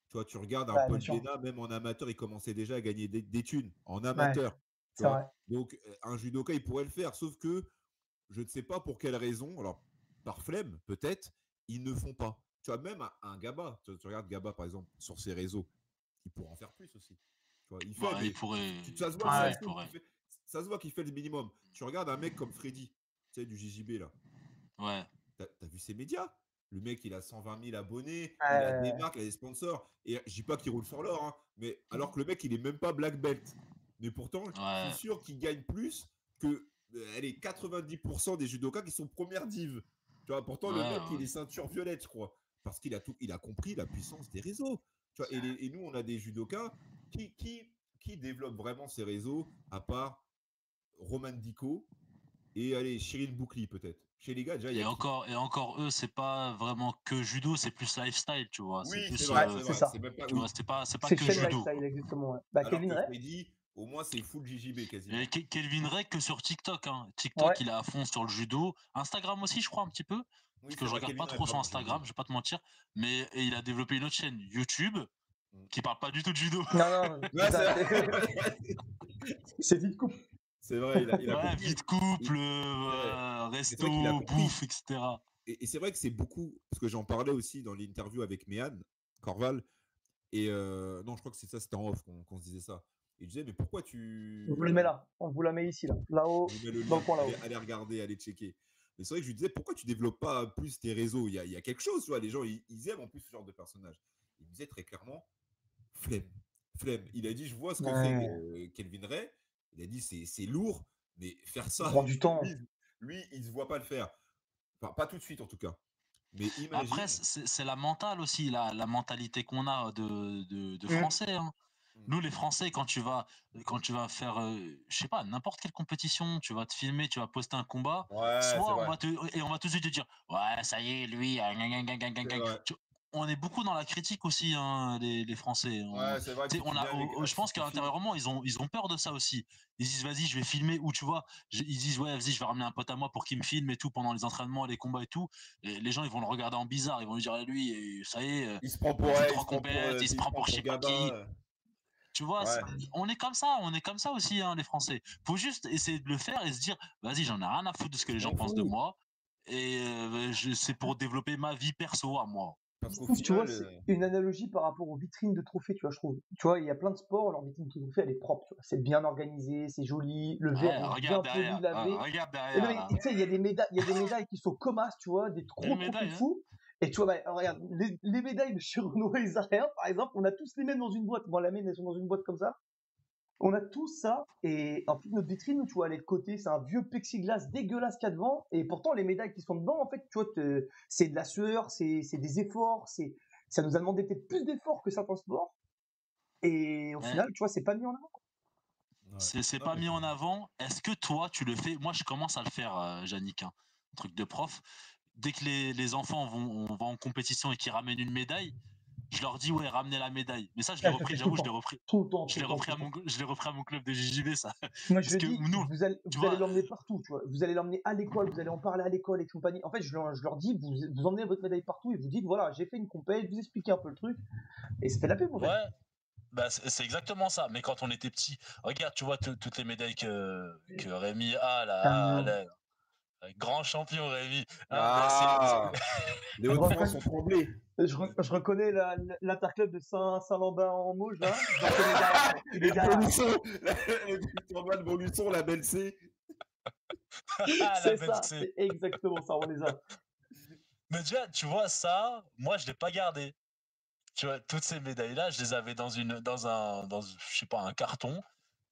[SPEAKER 2] Tu vois, tu regardes un
[SPEAKER 1] Ouais,
[SPEAKER 2] Paul
[SPEAKER 1] bien sûr.
[SPEAKER 2] Bénat, même en amateur, il commençait déjà à gagner des thunes en
[SPEAKER 1] Ouais,
[SPEAKER 2] amateur. Tu
[SPEAKER 1] c'est
[SPEAKER 2] vois.
[SPEAKER 1] vrai.
[SPEAKER 2] Donc, un judoka, il pourrait le faire, sauf que je ne sais pas pour quelle raison, alors par flemme peut-être, ils ne font pas. Tu vois, même un Gaba, tu regardes Gaba par exemple sur ses réseaux, il pourrait en faire plus aussi. Tu vois, il fait,
[SPEAKER 3] Ouais,
[SPEAKER 2] mais ça se voit que
[SPEAKER 1] Ouais.
[SPEAKER 2] ça se voit qu'il fait le minimum. Tu regardes un mec comme Freddy, tu sais, du JJB là.
[SPEAKER 3] Ouais.
[SPEAKER 2] T'as vu ses médias? Le mec, il a 120 000 abonnés, il a des marques, il a des sponsors. Et je dis pas qu'il roule sur l'or, hein, mais alors que le mec, il est même pas black belt. Mais pourtant, je suis sûr qu'il gagne plus que allez, 90% des judokas qui sont première div. Tu vois, pourtant, le mec, il est ceinture violette, je crois. Parce qu'il a compris la puissance des réseaux. Tu vois, et nous, on a des judokas qui développent vraiment ces réseaux, à part Roman Dico et allez, Cyril Boukli, peut-être. Chez les gars, déjà, il y a qui?
[SPEAKER 3] Et encore eux, c'est pas vraiment que judo, c'est plus lifestyle, tu vois.
[SPEAKER 2] Oui,
[SPEAKER 3] C'est plus,
[SPEAKER 2] c'est vrai,
[SPEAKER 1] c'est ça.
[SPEAKER 2] c'est même pas,
[SPEAKER 3] tu
[SPEAKER 2] oui.
[SPEAKER 3] vois, c'est pas
[SPEAKER 1] C'est
[SPEAKER 3] que
[SPEAKER 1] chaîne
[SPEAKER 3] judo.
[SPEAKER 1] lifestyle, exactement. Ouais. Bah,
[SPEAKER 2] Alors
[SPEAKER 1] Kevin
[SPEAKER 2] que
[SPEAKER 1] Ray.
[SPEAKER 2] Freddy, au moins, c'est full JJB quasiment.
[SPEAKER 3] Et Kelvin Ray que sur TikTok. Hein. TikTok,
[SPEAKER 1] Ouais.
[SPEAKER 3] il est à fond sur le judo. Instagram aussi, je crois, un petit peu.
[SPEAKER 2] Oui,
[SPEAKER 3] Parce
[SPEAKER 2] c'est
[SPEAKER 3] que je
[SPEAKER 2] vrai,
[SPEAKER 3] regarde
[SPEAKER 2] Kevin
[SPEAKER 3] pas
[SPEAKER 2] Ray,
[SPEAKER 3] trop sur
[SPEAKER 2] pardon, j'ai
[SPEAKER 3] Instagram,
[SPEAKER 2] oublié.
[SPEAKER 3] je vais pas te mentir. Mais et il a développé une autre chaîne YouTube
[SPEAKER 2] Mm.
[SPEAKER 3] qui parle pas du tout de judo.
[SPEAKER 1] Non,
[SPEAKER 2] Ouais,
[SPEAKER 1] ça, c'est vite coupe.
[SPEAKER 2] c'est vrai, il a
[SPEAKER 3] Ouais,
[SPEAKER 2] compris.
[SPEAKER 3] vite couple,
[SPEAKER 2] C'est vrai. C'est vrai qu'il a
[SPEAKER 3] resto,
[SPEAKER 2] compris.
[SPEAKER 3] bouffe, etc.
[SPEAKER 2] Et c'est vrai que c'est beaucoup, parce que j'en parlais aussi dans l'interview avec Méane Corval. Et non, je crois que c'est ça, c'était en off qu'on se disait ça. Et je disais, mais pourquoi
[SPEAKER 1] On vous le met là. On vous la met ici, là. Là-haut,
[SPEAKER 2] Je vous mets le
[SPEAKER 1] dans
[SPEAKER 2] lien,
[SPEAKER 1] le coin là-haut.
[SPEAKER 2] allez regarder, allez checker. Mais c'est vrai que je lui disais, pourquoi tu développes pas plus tes réseaux? Il y a quelque chose, tu vois, les gens, ils aiment en plus ce genre de personnage. Il me disait très clairement, flemme, flemme. Il a dit, je vois ce que fait
[SPEAKER 1] Ouais.
[SPEAKER 2] Kelvin Ray. Il a dit, c'est lourd, mais faire
[SPEAKER 1] Ça
[SPEAKER 2] ça,
[SPEAKER 1] prend du temps.
[SPEAKER 2] lui, il se voit pas le faire. Enfin, pas tout de suite en tout cas. Mais
[SPEAKER 3] Après,
[SPEAKER 2] imagine.
[SPEAKER 3] c'est la mentale aussi, la mentalité qu'on a de
[SPEAKER 1] Mm.
[SPEAKER 3] Français. Hein.
[SPEAKER 2] Hmm.
[SPEAKER 3] Nous, les Français, quand tu vas faire, je sais pas, n'importe quelle compétition, tu vas te filmer, tu vas poster un combat,
[SPEAKER 2] Ouais, c'est
[SPEAKER 3] soit
[SPEAKER 2] vrai.
[SPEAKER 3] on va tout de suite te dire, ouais, ça y est, lui,
[SPEAKER 2] C'est vrai.
[SPEAKER 3] on est beaucoup dans la critique aussi, hein, les Français.
[SPEAKER 2] Ouais, c'est vrai que
[SPEAKER 3] Tu sais,
[SPEAKER 2] si tu viens avec.
[SPEAKER 3] je
[SPEAKER 2] Si
[SPEAKER 3] pense
[SPEAKER 2] tu filmes.
[SPEAKER 3] qu'intérieurement, ils ont peur de ça aussi. Ils disent, vas-y, je vais filmer, ou tu vois, ils disent, ouais, vas-y, je vais ramener un pote à moi pour qu'il me filme et tout pendant les entraînements, les combats et tout. Et les gens, ils vont le regarder en bizarre, ils vont lui dire, lui, ça y est,
[SPEAKER 2] Il se prend pour,
[SPEAKER 3] il a fait
[SPEAKER 2] ouais,
[SPEAKER 3] trois compètes, il se
[SPEAKER 2] il se
[SPEAKER 3] prend
[SPEAKER 2] prend
[SPEAKER 3] pour je
[SPEAKER 2] pour
[SPEAKER 3] sais pas qui.
[SPEAKER 2] Gabin.
[SPEAKER 3] Tu vois,
[SPEAKER 2] Ouais.
[SPEAKER 3] on est comme ça aussi, hein, les Français. Faut juste essayer de le faire et se dire, vas-y, j'en ai rien à foutre de ce que
[SPEAKER 2] Je
[SPEAKER 3] les gens
[SPEAKER 2] m'en
[SPEAKER 3] pensent de
[SPEAKER 2] fous.
[SPEAKER 3] moi. Et c'est pour développer ma vie perso à moi.
[SPEAKER 2] Parce
[SPEAKER 1] Je
[SPEAKER 2] qu'au
[SPEAKER 1] trouve, tu vois,
[SPEAKER 2] final,
[SPEAKER 1] c'est une analogie par rapport aux vitrines de trophées, tu vois, je trouve. Tu vois, il y a plein de sports, leur vitrine de trophées, elle est propre, tu vois. C'est bien organisé, c'est joli, le verre
[SPEAKER 3] Ouais,
[SPEAKER 1] est bien poli, lavé.
[SPEAKER 3] regarde
[SPEAKER 1] Et non,
[SPEAKER 3] derrière,
[SPEAKER 1] mais
[SPEAKER 3] là.
[SPEAKER 1] tu sais, il y a des médailles qui sont comasses, tu vois, des
[SPEAKER 3] Une
[SPEAKER 1] gros trophées
[SPEAKER 3] médaille,
[SPEAKER 1] de
[SPEAKER 3] hein.
[SPEAKER 1] fou. Et tu vois, bah, regarde, les médailles de chez Renault et Zarya, par exemple, on a tous les mêmes dans une boîte. Bon, la mienne, elles sont dans une boîte comme ça. On a tous ça, et en fait, notre vitrine, tu vois, elle est de côté, c'est un vieux plexiglas dégueulasse qu'il y a devant, et pourtant, les médailles qui sont dedans, en fait, tu vois, c'est de la sueur, c'est des efforts, ça nous a demandé peut-être plus d'efforts que certains sports, et au
[SPEAKER 3] Ouais,
[SPEAKER 1] final, tu vois, c'est pas mis en avant.
[SPEAKER 2] ouais.
[SPEAKER 3] c'est
[SPEAKER 2] Non,
[SPEAKER 3] pas
[SPEAKER 2] mais
[SPEAKER 3] mis en avant. Est-ce que toi, tu le fais? Moi, je commence à le faire, Yannick, hein, un truc de prof. Dès que les enfants on va en compétition et qu'ils ramènent une médaille, je leur dis, ouais, ramenez la médaille. Mais ça, je l'ai
[SPEAKER 1] Ah, je le
[SPEAKER 3] repris,
[SPEAKER 1] fais tout le
[SPEAKER 3] j'avoue, je l'ai
[SPEAKER 1] temps.
[SPEAKER 3] repris.
[SPEAKER 1] Tout le temps, tout le temps, tout le temps.
[SPEAKER 3] Je l'ai repris à mon club de JJB, ça.
[SPEAKER 1] Moi, je
[SPEAKER 3] Parce
[SPEAKER 1] le
[SPEAKER 3] que
[SPEAKER 1] dis,
[SPEAKER 3] nous, tu
[SPEAKER 1] vous allez
[SPEAKER 3] vois,
[SPEAKER 1] l'emmener partout, tu vois. Vous allez l'emmener à l'école, vous allez en parler à l'école et compagnie. En fait, je leur dis, vous emmenez votre médaille partout et vous dites, voilà, j'ai fait une compète, vous expliquez un peu le truc, et ça fait la pub, en fait.
[SPEAKER 3] ouais, bah, c'est exactement ça. Mais quand on était petit, regarde, tu vois, toutes les médailles que Rémi a, là,
[SPEAKER 1] Ah,
[SPEAKER 3] grand champion Rémi. Ah, bah,
[SPEAKER 2] les
[SPEAKER 1] je
[SPEAKER 2] Hauts-de-France
[SPEAKER 1] reconnais,
[SPEAKER 2] sont tremblés.
[SPEAKER 1] je reconnais l'interclub de Saint-Lambin en Mauges, là. Je le reconnais derrière. Il est
[SPEAKER 2] La
[SPEAKER 1] derrière.
[SPEAKER 2] Montluçon, le tournoi de Montluçon, la belle C.
[SPEAKER 3] la
[SPEAKER 1] C'est
[SPEAKER 3] belle
[SPEAKER 1] ça,
[SPEAKER 3] C.
[SPEAKER 1] c'est exactement ça, on les a.
[SPEAKER 3] Mais déjà, tu vois, ça, moi, je l'ai pas gardé. tu vois, toutes ces médailles-là, je les avais je sais pas, un carton,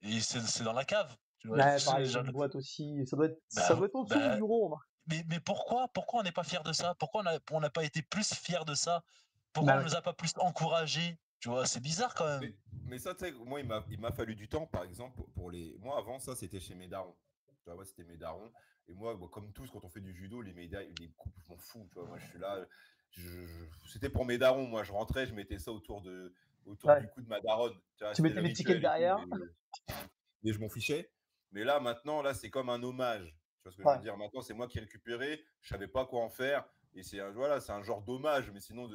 [SPEAKER 3] et c'est dans la cave. Tu vois,
[SPEAKER 1] Ouais, pareil, j'ai une boîte aussi. Ça doit être en dessous du
[SPEAKER 3] bah,
[SPEAKER 1] bureau, remarque.
[SPEAKER 3] mais pourquoi on n'est pas fier de ça? Pourquoi on n'a pas été plus fier de ça? Pourquoi
[SPEAKER 1] Bah
[SPEAKER 3] on
[SPEAKER 1] ouais.
[SPEAKER 3] nous a pas plus encouragés? Tu vois, c'est bizarre quand même.
[SPEAKER 2] Mais ça, tu sais, moi, il m'a fallu du temps, par exemple, pour les. Moi, avant, ça, c'était chez mes darons. Tu vois, moi, c'était mes darons. Et moi, comme tous, quand on fait du judo, les médailles, les coupes, je m'en fous. Tu vois, moi, je suis là. C'était pour mes darons. Moi, je rentrais, je mettais ça autour
[SPEAKER 1] Ouais.
[SPEAKER 2] du cou de ma daronne. Tu vois,
[SPEAKER 1] Tu
[SPEAKER 2] c'était
[SPEAKER 1] mettais
[SPEAKER 2] le
[SPEAKER 1] l'étiquette
[SPEAKER 2] rituel et tout.
[SPEAKER 1] derrière.
[SPEAKER 2] Mais je m'en fichais. Mais là, maintenant, là, c'est comme un hommage. Tu vois ce que je
[SPEAKER 1] Ouais.
[SPEAKER 2] veux dire? Maintenant, c'est moi qui ai récupéré. Je savais pas quoi en faire. Et voilà, c'est un genre d'hommage. Mais sinon,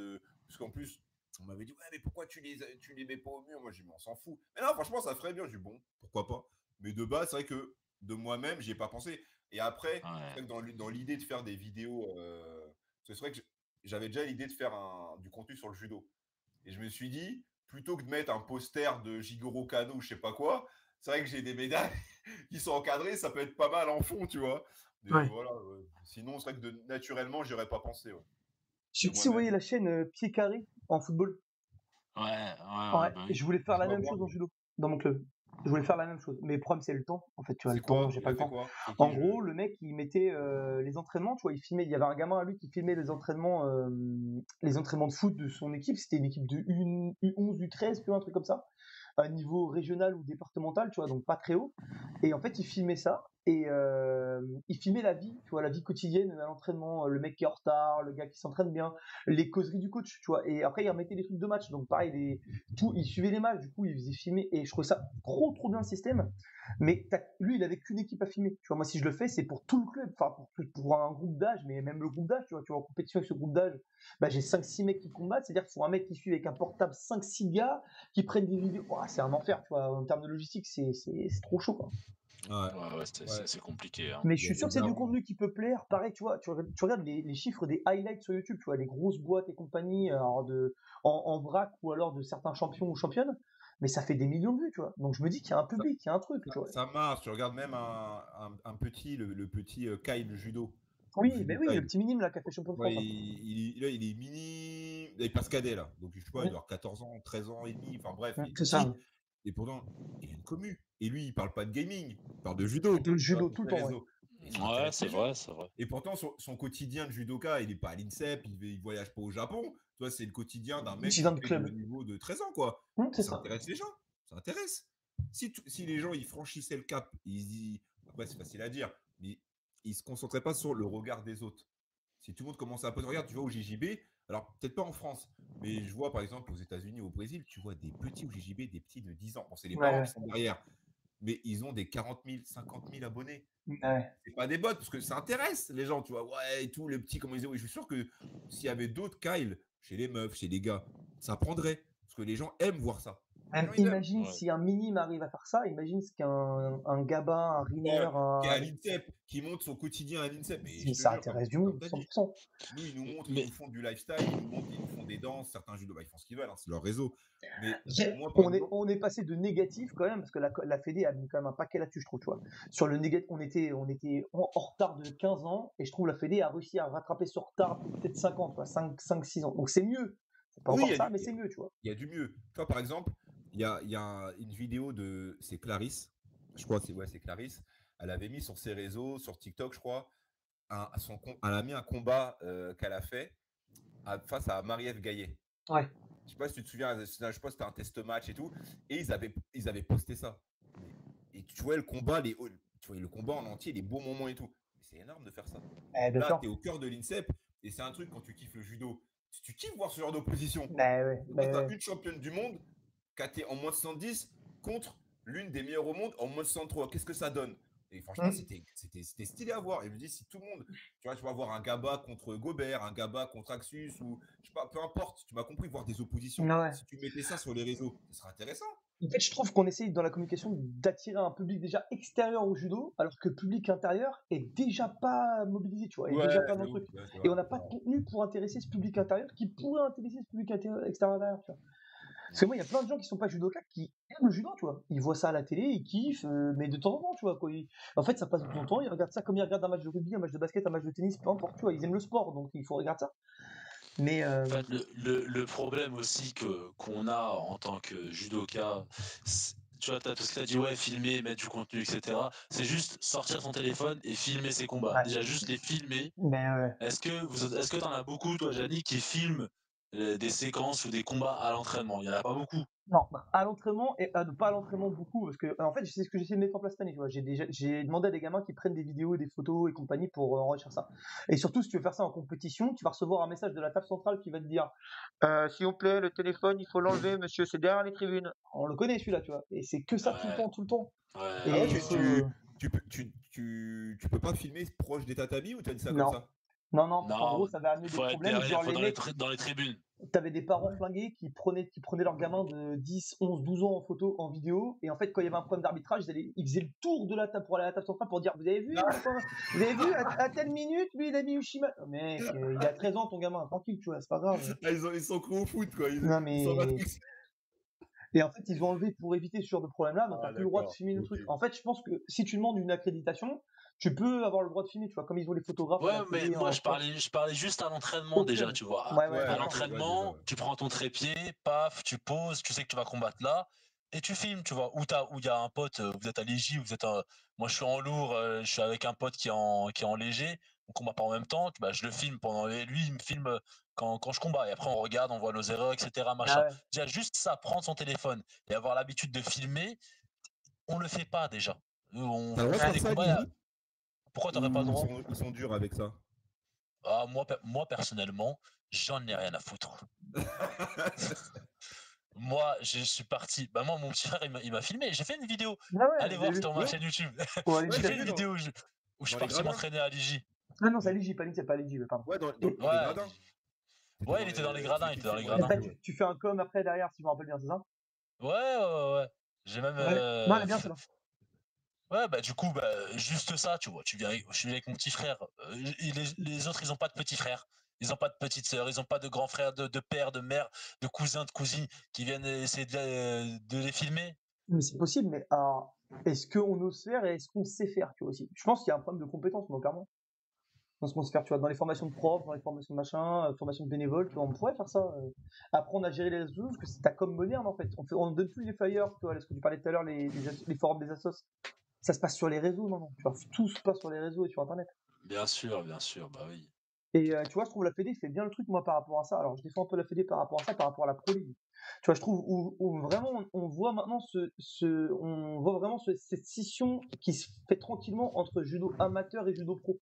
[SPEAKER 2] parce qu'en plus, on m'avait dit, ouais, mais pourquoi tu les mets pas au mur? Moi, j'ai dit, mais on s'en fout. Mais non, franchement, ça ferait bien. J'ai dit, bon, pourquoi pas. Mais de base, c'est vrai que de moi-même, j'y ai pas pensé. Et après,
[SPEAKER 3] Ouais.
[SPEAKER 2] c'est vrai que dans l'idée de faire des vidéos, c'est vrai que j'avais déjà l'idée de faire du contenu sur le judo. Et je me suis dit, plutôt que de mettre un poster de Jigoro Kano ou je sais pas quoi, c'est vrai que j'ai des médailles qui sont encadrées, ça peut être pas mal en fond, tu vois. Mais
[SPEAKER 1] Ouais.
[SPEAKER 2] voilà, sinon, c'est vrai que naturellement, j'y aurais pas pensé. Ouais.
[SPEAKER 1] Je
[SPEAKER 2] De
[SPEAKER 1] sais pas si vous voyez
[SPEAKER 2] moi-même.
[SPEAKER 1] la chaîne Pied Carré en football.
[SPEAKER 3] Ouais,
[SPEAKER 1] Ouais,
[SPEAKER 3] bah
[SPEAKER 1] et
[SPEAKER 3] oui.
[SPEAKER 1] je voulais faire
[SPEAKER 2] Je
[SPEAKER 1] la
[SPEAKER 2] dois
[SPEAKER 1] même
[SPEAKER 2] voir,
[SPEAKER 1] chose en judo, dans mon club. Je voulais faire la même chose. Mais le problème, c'est le temps. En fait, tu as
[SPEAKER 2] c'est
[SPEAKER 1] le temps,
[SPEAKER 2] quoi?
[SPEAKER 1] j'ai
[SPEAKER 2] Il
[SPEAKER 1] pas
[SPEAKER 2] a
[SPEAKER 1] le
[SPEAKER 2] fait
[SPEAKER 1] temps.
[SPEAKER 2] quoi? C'est
[SPEAKER 1] En
[SPEAKER 2] qui
[SPEAKER 1] gros, le mec, il mettait les entraînements, tu vois, il y avait un gamin à lui qui filmait les entraînements de foot de son équipe. C'était une équipe de U11, U13, tu vois, un truc comme ça. À niveau régional ou départemental, tu vois, donc pas très haut. Et en fait, il filmait ça. Et il filmait la vie, tu vois, la vie quotidienne à l'entraînement, le mec qui est en retard, le gars qui s'entraîne bien, les causeries du coach, tu vois. Et après, il remettait des trucs de match. Donc pareil, il suivait les matchs, du coup, il faisait filmer. Et je trouvais ça trop bien le système. Mais lui, il avait qu'une équipe à filmer. Tu vois, moi, si je le fais, c'est pour tout le club, enfin, pour un groupe d'âge, mais même le groupe d'âge, tu vois, en compétition avec ce groupe d'âge, bah, j'ai 5-6 mecs qui combattent. C'est-à-dire qu'il faut un mec qui suit avec un portable 5-6 gars qui prennent des vidéos. Ouah, c'est un enfer, tu vois. En termes de logistique, c'est trop chaud, quoi.
[SPEAKER 2] Ouais.
[SPEAKER 3] Ouais,
[SPEAKER 2] Ouais.
[SPEAKER 3] c'est compliqué, hein.
[SPEAKER 1] Mais je
[SPEAKER 2] Il y a
[SPEAKER 1] suis sûr
[SPEAKER 2] des
[SPEAKER 1] que c'est du
[SPEAKER 2] darons.
[SPEAKER 1] contenu qui peut plaire. Pareil, tu vois, tu regardes les chiffres des highlights sur YouTube, tu vois, les grosses boîtes et compagnie, alors en vrac ou alors de certains champions ou championnes, mais ça fait des millions de vues, tu vois. Donc je me dis qu'il y a un
[SPEAKER 2] Ça,
[SPEAKER 1] public, il y a un truc, tu vois.
[SPEAKER 2] ça marche. Tu regardes même un petit, le petit Kyle judo.
[SPEAKER 1] Oui,
[SPEAKER 2] Judo
[SPEAKER 1] ben oui, le
[SPEAKER 2] Kyle.
[SPEAKER 1] petit minime là qui a fait champion de
[SPEAKER 2] Ouais,
[SPEAKER 1] France, hein.
[SPEAKER 2] là, il est mini. Il passe cadet, là. Donc, je sais pas, il
[SPEAKER 1] Oui,
[SPEAKER 2] doit avoir 14 ans, 13 ans et demi. Enfin, bref, il est
[SPEAKER 1] c'est
[SPEAKER 2] tout
[SPEAKER 1] ça.
[SPEAKER 2] petit. Et pourtant, il a une commu. Et lui, il parle pas de gaming. Il parle de judo.
[SPEAKER 1] Le
[SPEAKER 2] Tu vois,
[SPEAKER 1] judo
[SPEAKER 2] sur
[SPEAKER 1] tout le
[SPEAKER 2] ses
[SPEAKER 1] temps, ouais.
[SPEAKER 2] réseaux. Et ça
[SPEAKER 3] Ouais,
[SPEAKER 2] intéresse
[SPEAKER 3] c'est
[SPEAKER 2] les gens.
[SPEAKER 3] vrai, c'est vrai.
[SPEAKER 2] Et pourtant, son quotidien de judoka, il est pas à l'INSEP. Il voyage pas au Japon. Tu vois, c'est le quotidien d'un mec
[SPEAKER 1] Petit
[SPEAKER 2] qui
[SPEAKER 1] dans le
[SPEAKER 2] fait du haut
[SPEAKER 1] club.
[SPEAKER 2] niveau de 13 ans, quoi. Et
[SPEAKER 1] C'est
[SPEAKER 2] ça
[SPEAKER 1] ça.
[SPEAKER 2] intéresse les gens. Ça intéresse. Si les gens, ils franchissaient le cap, après, c'est facile à dire, mais ils se concentraient pas sur le regard des autres. Si tout le monde commence à poser, regarde, tu vois au JJB, alors peut-être pas en France, mais je vois par exemple aux États-Unis, au Brésil, tu vois des petits au JJB, des petits de 10 ans. Bon, c'est les
[SPEAKER 1] Ouais,
[SPEAKER 2] parents qui
[SPEAKER 1] ouais.
[SPEAKER 2] sont derrière, mais ils ont des 40 000, 50 000 abonnés.
[SPEAKER 1] Ouais.
[SPEAKER 2] C'est pas des bots, parce que ça intéresse les gens, tu vois. Ouais, et tout, les petits, comme ils disaient. Oui, je suis sûr que s'il y avait d'autres Kyle, chez les meufs, chez les gars, ça prendrait. Parce que les gens aiment voir ça. Les
[SPEAKER 1] Même
[SPEAKER 2] gens, ils aiment.
[SPEAKER 1] imagine
[SPEAKER 3] Ouais.
[SPEAKER 1] si un minime arrive à faire ça, imagine ce qu'un Gabin, un Riner,
[SPEAKER 2] Qui est à l'INSEP, qui montre son quotidien à l'INSEP. Et je te
[SPEAKER 1] ça
[SPEAKER 2] jure,
[SPEAKER 1] intéresse du
[SPEAKER 2] comme
[SPEAKER 1] monde,
[SPEAKER 2] tu as dit,
[SPEAKER 1] 100%.
[SPEAKER 2] nous, ils nous montrent, ils
[SPEAKER 3] Mais
[SPEAKER 2] nous font du lifestyle, ils nous font des danses, certains judo, bah, ils font ce qu'ils veulent, hein, c'est leur réseau. Mais moi, par exemple,
[SPEAKER 1] On est passé de négatif quand même, parce que la Fédé a mis quand même un paquet là-dessus, je trouve, tu vois. Sur le négatif, on était en retard de 15 ans, et je trouve la Fédé a réussi à rattraper ce retard peut-être 5 ans, tu vois, 5-6 ans. Donc c'est mieux. C'est pas
[SPEAKER 2] oui,
[SPEAKER 1] encore ça, mais c'est mieux, tu vois.
[SPEAKER 2] il y a du mieux. Tu vois, par exemple, il y a une vidéo c'est Clarisse, je crois, c'est Clarisse. Elle avait mis sur ses réseaux, sur TikTok, je crois, elle a mis un combat qu'elle a fait face à Marie-Ève Gaillet.
[SPEAKER 1] Ouais.
[SPEAKER 2] Je sais pas si tu te souviens, je sais pas si c'était un test match et tout, et ils avaient posté ça. Et tu vois le combat, tu vois le combat en entier, les beaux moments et tout. Mais c'est énorme de faire ça.
[SPEAKER 1] Bien
[SPEAKER 2] Là,
[SPEAKER 1] sûr.
[SPEAKER 2] tu es au cœur de l'INSEP, et c'est un truc quand tu kiffes le judo. Tu kiffes voir ce genre d'opposition.
[SPEAKER 1] Ouais,
[SPEAKER 2] Là, tu as
[SPEAKER 1] ouais.
[SPEAKER 2] une championne du monde qui a été en moins de 110 contre l'une des meilleures au monde en moins de 103. Qu'est-ce que ça donne? Et franchement, c'était stylé à voir. Et je me dis, si tout le monde, tu vois, tu vas voir un Gaba contre Gobert, un Gaba contre Axus, ou je sais pas, peu importe, tu m'as compris, voir des oppositions.
[SPEAKER 1] Ouais.
[SPEAKER 2] Si tu mettais ça sur les réseaux, ça serait intéressant.
[SPEAKER 1] En fait, je trouve qu'on essaye dans la communication d'attirer un public déjà extérieur au judo, alors que le public intérieur est déjà pas mobilisé, tu vois, est
[SPEAKER 2] Ouais,
[SPEAKER 1] déjà pas dans
[SPEAKER 2] de
[SPEAKER 1] le
[SPEAKER 2] ouf.
[SPEAKER 1] truc.
[SPEAKER 2] Ouais, c'est
[SPEAKER 1] Et
[SPEAKER 2] vrai,
[SPEAKER 1] on n'a
[SPEAKER 2] c'est
[SPEAKER 1] pas de
[SPEAKER 2] vrai.
[SPEAKER 1] contenu pour intéresser ce public intérieur qui pourrait intéresser ce public extérieur derrière, tu vois. Parce que moi, il y a plein de gens qui sont pas judokas qui aiment le judo, tu vois. Ils voient ça à la télé, ils kiffent, mais de temps en temps, tu vois. Quoi. En fait, ça passe de temps en temps, ils regardent ça comme ils regardent un match de rugby, un match de basket, un match de tennis, peu importe, tu vois. Ils aiment le sport, donc il faut regarder ça. Mais
[SPEAKER 3] En fait, le problème aussi qu'on a en tant que judoka, tu vois, tout ce que tu as dit, ouais, filmer, mettre du contenu, etc. C'est juste sortir ton téléphone et filmer ses combats.
[SPEAKER 1] ouais,
[SPEAKER 3] Déjà, juste les filmer.
[SPEAKER 1] mais
[SPEAKER 3] Est-ce que tu en as beaucoup, toi, Jani, qui filment des séquences ou des combats à l'entraînement? Il n'y en a pas beaucoup.
[SPEAKER 1] non, à l'entraînement et pas à l'entraînement beaucoup parce que en fait c'est ce que j'essaie de mettre en place cette année. Tu vois, j'ai demandé à des gamins qui prennent des vidéos, des photos et compagnie pour enrichir ça. Et surtout si tu veux faire ça en compétition, tu vas recevoir un message de la table centrale qui va te dire s'il vous plaît le téléphone il faut l'enlever monsieur, c'est derrière les tribunes. On le connaît celui-là, tu vois. Et c'est que ça
[SPEAKER 3] Ouais,
[SPEAKER 1] tout le temps.
[SPEAKER 3] ouais,
[SPEAKER 1] Et
[SPEAKER 2] Ah ouais,
[SPEAKER 3] ouais,
[SPEAKER 2] tu peux pas filmer proche des tatamis ou t'as dit ça comme
[SPEAKER 1] non,
[SPEAKER 2] ça?
[SPEAKER 1] non, parce qu'en
[SPEAKER 3] non,
[SPEAKER 1] gros ça va amener
[SPEAKER 3] il
[SPEAKER 1] des
[SPEAKER 3] faut être
[SPEAKER 1] problèmes.
[SPEAKER 3] derrière,
[SPEAKER 1] Genre
[SPEAKER 3] faut
[SPEAKER 1] les mecs,
[SPEAKER 3] dans les tribunes.
[SPEAKER 1] t'avais des parents flingués qui prenaient leurs gamins de 10, 11, 12 ans en photo, en vidéo, et en fait, quand il y avait un problème d'arbitrage, ils faisaient le tour de la table pour aller à la table centrale pour dire, vous avez vu, vous avez vu, à telle minute, lui, il a mis Ushima. Oh, mec, il a 13 ans, ton gamin, tranquille, tu vois, c'est pas grave.
[SPEAKER 2] Ah, ils sont cru au foot, quoi.
[SPEAKER 1] Non,
[SPEAKER 2] Ils sont
[SPEAKER 1] mais. Et en fait, ils ont enlevé pour éviter ce genre de problème-là, donc t'as
[SPEAKER 2] Ah,
[SPEAKER 1] plus le droit de
[SPEAKER 2] d'accord.
[SPEAKER 1] filmer le
[SPEAKER 2] Ok.
[SPEAKER 1] truc. En fait, je pense que si tu demandes une accréditation, tu peux avoir le droit de filmer, tu vois, comme ils ont les photographes à
[SPEAKER 3] Ouais,
[SPEAKER 1] la
[SPEAKER 3] mais
[SPEAKER 1] télé
[SPEAKER 3] moi
[SPEAKER 1] en France.
[SPEAKER 3] je parlais juste à l'entraînement
[SPEAKER 1] Au
[SPEAKER 3] déjà,
[SPEAKER 1] club.
[SPEAKER 3] tu vois.
[SPEAKER 1] Ouais,
[SPEAKER 2] Ouais,
[SPEAKER 3] À
[SPEAKER 1] d'accord.
[SPEAKER 2] ok, ouais, déjà,
[SPEAKER 3] l'entraînement,
[SPEAKER 2] ouais.
[SPEAKER 3] tu prends ton trépied, paf, tu poses, tu sais que tu vas combattre là, et tu filmes, tu vois. Où il y a un pote, vous êtes à léger, moi je suis en lourd, je suis avec un pote qui est en léger, on combat pas en même temps, bah, je le filme et lui il me filme quand je combat. Et après on regarde, on voit nos erreurs, etc.
[SPEAKER 1] Ah
[SPEAKER 3] Machin.
[SPEAKER 1] ouais.
[SPEAKER 3] Déjà juste ça, prendre son téléphone et avoir l'habitude de filmer, on le fait pas déjà. On
[SPEAKER 2] T'as le droit de
[SPEAKER 3] fait
[SPEAKER 2] faire
[SPEAKER 3] des
[SPEAKER 2] ça,
[SPEAKER 3] combats.
[SPEAKER 2] Lizzy?
[SPEAKER 3] Pourquoi t'aurais pas le
[SPEAKER 2] Ou
[SPEAKER 3] droit?
[SPEAKER 2] ils sont durs avec ça?
[SPEAKER 3] Ah, moi, personnellement, j'en ai rien à foutre. Moi, je suis parti. Bah, moi, mon petit frère, il m'a filmé. J'ai fait une vidéo.
[SPEAKER 1] Ah ouais,
[SPEAKER 3] Allez
[SPEAKER 1] j'ai
[SPEAKER 3] voir
[SPEAKER 1] vu.
[SPEAKER 3] sur ma
[SPEAKER 2] Ouais,
[SPEAKER 3] chaîne YouTube.
[SPEAKER 1] Ouais,
[SPEAKER 2] ouais,
[SPEAKER 3] J'ai
[SPEAKER 2] j'ai
[SPEAKER 3] fait
[SPEAKER 1] j'ai
[SPEAKER 3] une
[SPEAKER 2] vu
[SPEAKER 3] vidéo où je suis
[SPEAKER 2] dans les
[SPEAKER 3] parti
[SPEAKER 2] gradins.
[SPEAKER 3] m'entraîner à l'IJ.
[SPEAKER 1] Ah non, c'est Ligi, pas Ligi, c'est pas Ligi, pardon.
[SPEAKER 2] Ouais,
[SPEAKER 1] Et,
[SPEAKER 2] dans les
[SPEAKER 3] Ouais,
[SPEAKER 2] gradins. C'était
[SPEAKER 3] ouais,
[SPEAKER 2] dans
[SPEAKER 3] il était dans les
[SPEAKER 2] les.
[SPEAKER 3] gradins.
[SPEAKER 2] Celui
[SPEAKER 3] Il
[SPEAKER 2] qui
[SPEAKER 3] était dans les
[SPEAKER 2] filme,
[SPEAKER 1] et
[SPEAKER 2] ouais,
[SPEAKER 3] gradins.
[SPEAKER 2] ok,
[SPEAKER 1] après,
[SPEAKER 2] ouais.
[SPEAKER 1] tu fais un com après derrière, si je me rappelle bien, c'est ça?
[SPEAKER 3] Ouais, ouais, ouais, ouais. J'ai même.
[SPEAKER 1] Ouais. Non, elle est bien, celle-là.
[SPEAKER 3] Ouais, bah, du coup, bah, juste ça, tu vois. Je suis avec mon petit frère. Les autres, ils ont pas de petit frère. Ils ont pas de petite sœur. Ils ont pas de grand frère, de père, de mère, de cousin, de cousine qui viennent essayer de les filmer.
[SPEAKER 1] Mais c'est possible, mais alors, est-ce qu'on ose faire et est-ce qu'on sait faire, tu vois aussi? Je pense qu'il y a un problème de compétence, moi, clairement. Dans ce qu'on sait faire, tu vois, dans les formations de profs, dans les formations de machin, formations de bénévoles, tu vois, on pourrait faire ça. Apprendre à gérer les réseaux, parce que c'est ta com moderne, en fait. On donne plus les flyers, tu vois, ce que tu parlais tout à l'heure, les forums des assos. Ça se passe sur les réseaux maintenant. Tu vois, tout se passe sur les réseaux et sur Internet.
[SPEAKER 3] Bien sûr, bah oui.
[SPEAKER 1] Et tu vois, je trouve la Fédé fait bien le truc, moi, par rapport à ça. Alors, je défends un peu la Fédé par rapport à ça, par rapport à la Pro League. Tu vois, je trouve où vraiment on voit maintenant on voit vraiment cette scission qui se fait tranquillement entre judo amateur et judo pro.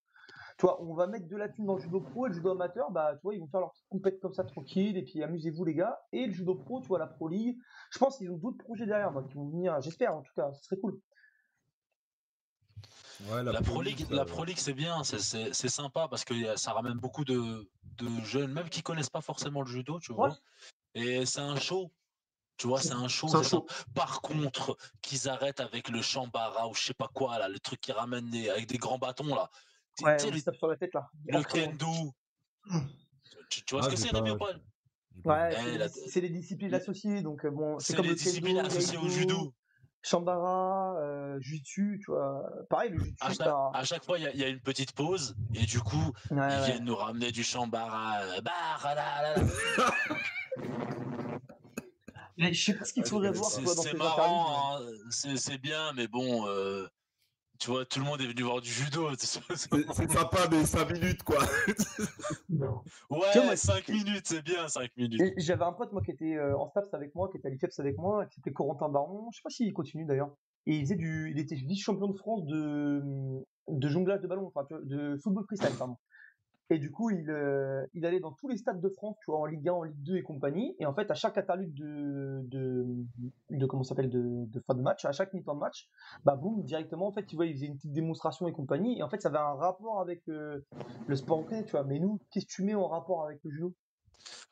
[SPEAKER 1] Tu vois, on va mettre de la thune dans le judo pro et le judo amateur, bah, tu vois, ils vont faire leur petite compète comme ça tranquille et puis amusez-vous les gars. Et le judo pro, tu vois, la Pro League, je pense qu'ils ont d'autres projets derrière, moi, qui vont venir, j'espère en tout cas, ce serait cool.
[SPEAKER 2] Ouais, la
[SPEAKER 3] La
[SPEAKER 2] Pro
[SPEAKER 3] Pro
[SPEAKER 2] League,
[SPEAKER 3] League,
[SPEAKER 2] ça.
[SPEAKER 3] la Pro League, c'est bien, c'est sympa parce que ça ramène beaucoup de jeunes, même qui connaissent pas forcément le judo, tu
[SPEAKER 1] Ouais,
[SPEAKER 3] vois. Et c'est un show, tu vois, c'est un show,
[SPEAKER 1] c'est un
[SPEAKER 3] c'est ça.
[SPEAKER 1] show.
[SPEAKER 3] Par contre, qu'ils arrêtent avec le chambara ou je sais pas quoi, là, le truc qui ramène avec des grands bâtons, là. Tu
[SPEAKER 1] Ouais,
[SPEAKER 3] sais,
[SPEAKER 1] on se tape sur la tête là,
[SPEAKER 3] le
[SPEAKER 1] entre eux.
[SPEAKER 3] kendo, tu vois ce
[SPEAKER 2] Ah,
[SPEAKER 3] que c'est, Rémi, ou pas?
[SPEAKER 2] j'ai pas vu.
[SPEAKER 1] Ouais,
[SPEAKER 3] Eh,
[SPEAKER 1] c'est les disciplines associées, donc bon, c'est
[SPEAKER 3] c'est
[SPEAKER 1] comme
[SPEAKER 3] les
[SPEAKER 1] le
[SPEAKER 3] disciplines
[SPEAKER 1] kendo,
[SPEAKER 3] associées au
[SPEAKER 1] aikido,
[SPEAKER 3] judo.
[SPEAKER 1] shambara, jiu-jitsu, tu vois. Pareil, le
[SPEAKER 3] À
[SPEAKER 1] jiu-jitsu,
[SPEAKER 3] chaque,
[SPEAKER 1] ça.
[SPEAKER 3] à chaque fois, il y a une petite pause, et du coup,
[SPEAKER 1] Ouais,
[SPEAKER 3] ils
[SPEAKER 1] ouais.
[SPEAKER 3] viennent nous ramener du chambara. Bah, là, là, là.
[SPEAKER 1] Mais je sais pas ce qu'il
[SPEAKER 2] Ah, je
[SPEAKER 1] faudrait
[SPEAKER 2] connais
[SPEAKER 1] voir, tu
[SPEAKER 2] pas.
[SPEAKER 1] vois, dans
[SPEAKER 3] C'est
[SPEAKER 1] ces interludes, mais.
[SPEAKER 3] marrant, hein, c'est bien, mais bon, tu vois, tout le monde est venu voir du judo.
[SPEAKER 2] C'est sympa, mais 5 minutes, quoi.
[SPEAKER 1] Tu vois,
[SPEAKER 3] Ouais,
[SPEAKER 1] moi,
[SPEAKER 3] 5 minutes, c'est bien, 5 minutes.
[SPEAKER 1] j'avais un pote, moi, qui était en STAPS avec moi, qui était à l'IFEPS avec moi, qui s'appelait Corentin Baron. Je sais pas s'il continue d'ailleurs. Et il était vice-champion de France de jonglage de ballon, enfin, tu vois, de football freestyle, pardon. Et du coup, il allait dans tous les stades de France, tu vois, en Ligue 1, en Ligue 2 et compagnie. Et en fait, à chaque interlude comment ça s'appelle, de fin de match, à chaque mi-temps de match, bah boum, directement, en fait, tu vois, il faisait une petite démonstration et compagnie. Et en fait, ça avait un rapport avec le sport anglais, tu vois. Mais nous, qu'est-ce que tu mets en rapport avec le judo?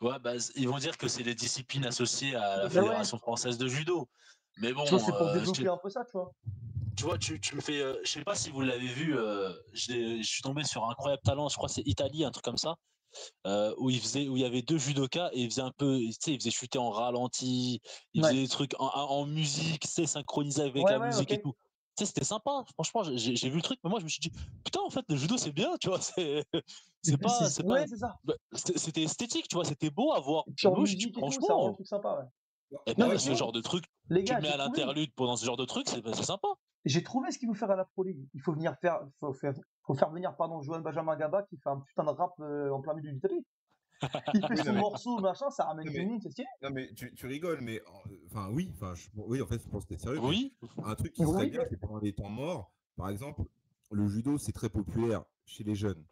[SPEAKER 3] Ouais, bah, ils vont dire que c'est les disciplines associées à la
[SPEAKER 1] Bah ouais,
[SPEAKER 3] Fédération française de judo. Mais
[SPEAKER 1] tu vois,
[SPEAKER 3] bon,
[SPEAKER 1] c'est pour développer un peu ça, tu vois.
[SPEAKER 3] tu vois, tu me fais. Je sais pas si vous l'avez vu, je suis tombé sur un incroyable talent, je crois que c'est Italie, un truc comme ça, où il y avait deux judokas et ils faisaient un peu, tu sais, ils faisaient chuter en ralenti, ils
[SPEAKER 1] Ouais,
[SPEAKER 3] faisaient des trucs en musique, tu sais, synchronisé avec
[SPEAKER 1] ouais,
[SPEAKER 3] la
[SPEAKER 1] ouais,
[SPEAKER 3] musique et
[SPEAKER 1] ok.
[SPEAKER 3] tout. sais, c'était sympa. Franchement, j'ai vu le truc, mais moi, je me suis dit, putain, en fait, le judo, c'est bien, tu vois. C'est pas,
[SPEAKER 1] Ouais, c'est ça.
[SPEAKER 3] c'était esthétique, tu vois. C'était beau à voir.
[SPEAKER 1] Et puis
[SPEAKER 3] Et
[SPEAKER 1] en
[SPEAKER 3] moi, je dis,
[SPEAKER 1] musique et tout, ça rend le
[SPEAKER 3] franchement,
[SPEAKER 1] truc sympa, ouais.
[SPEAKER 3] eh
[SPEAKER 1] Non,
[SPEAKER 3] ben,
[SPEAKER 1] mais
[SPEAKER 3] ce
[SPEAKER 1] sinon,
[SPEAKER 3] genre de truc,
[SPEAKER 1] les
[SPEAKER 3] tu
[SPEAKER 1] gars,
[SPEAKER 3] le mets à l'interlude pendant ce genre de truc, c'est sympa.
[SPEAKER 1] j'ai trouvé ce qu'il faut faire à la Pro League. Il faut venir faire, faut faire venir, pardon, Johan Benjamin Gaba qui fait un putain de rap en plein milieu du tapis. Il fait
[SPEAKER 2] Oui, non,
[SPEAKER 1] son
[SPEAKER 2] mais,
[SPEAKER 1] morceau, machin, ça ramène
[SPEAKER 2] non,
[SPEAKER 1] du
[SPEAKER 2] mais,
[SPEAKER 1] monde, c'est stylé.
[SPEAKER 2] non, mais tu rigoles, mais enfin, oui, oui, en fait, je pense que t'es sérieux, mais
[SPEAKER 3] Oui,
[SPEAKER 2] un truc qui serait
[SPEAKER 1] Oui,
[SPEAKER 2] bien, c'est pendant les temps morts, par exemple, le judo, c'est très populaire chez les jeunes.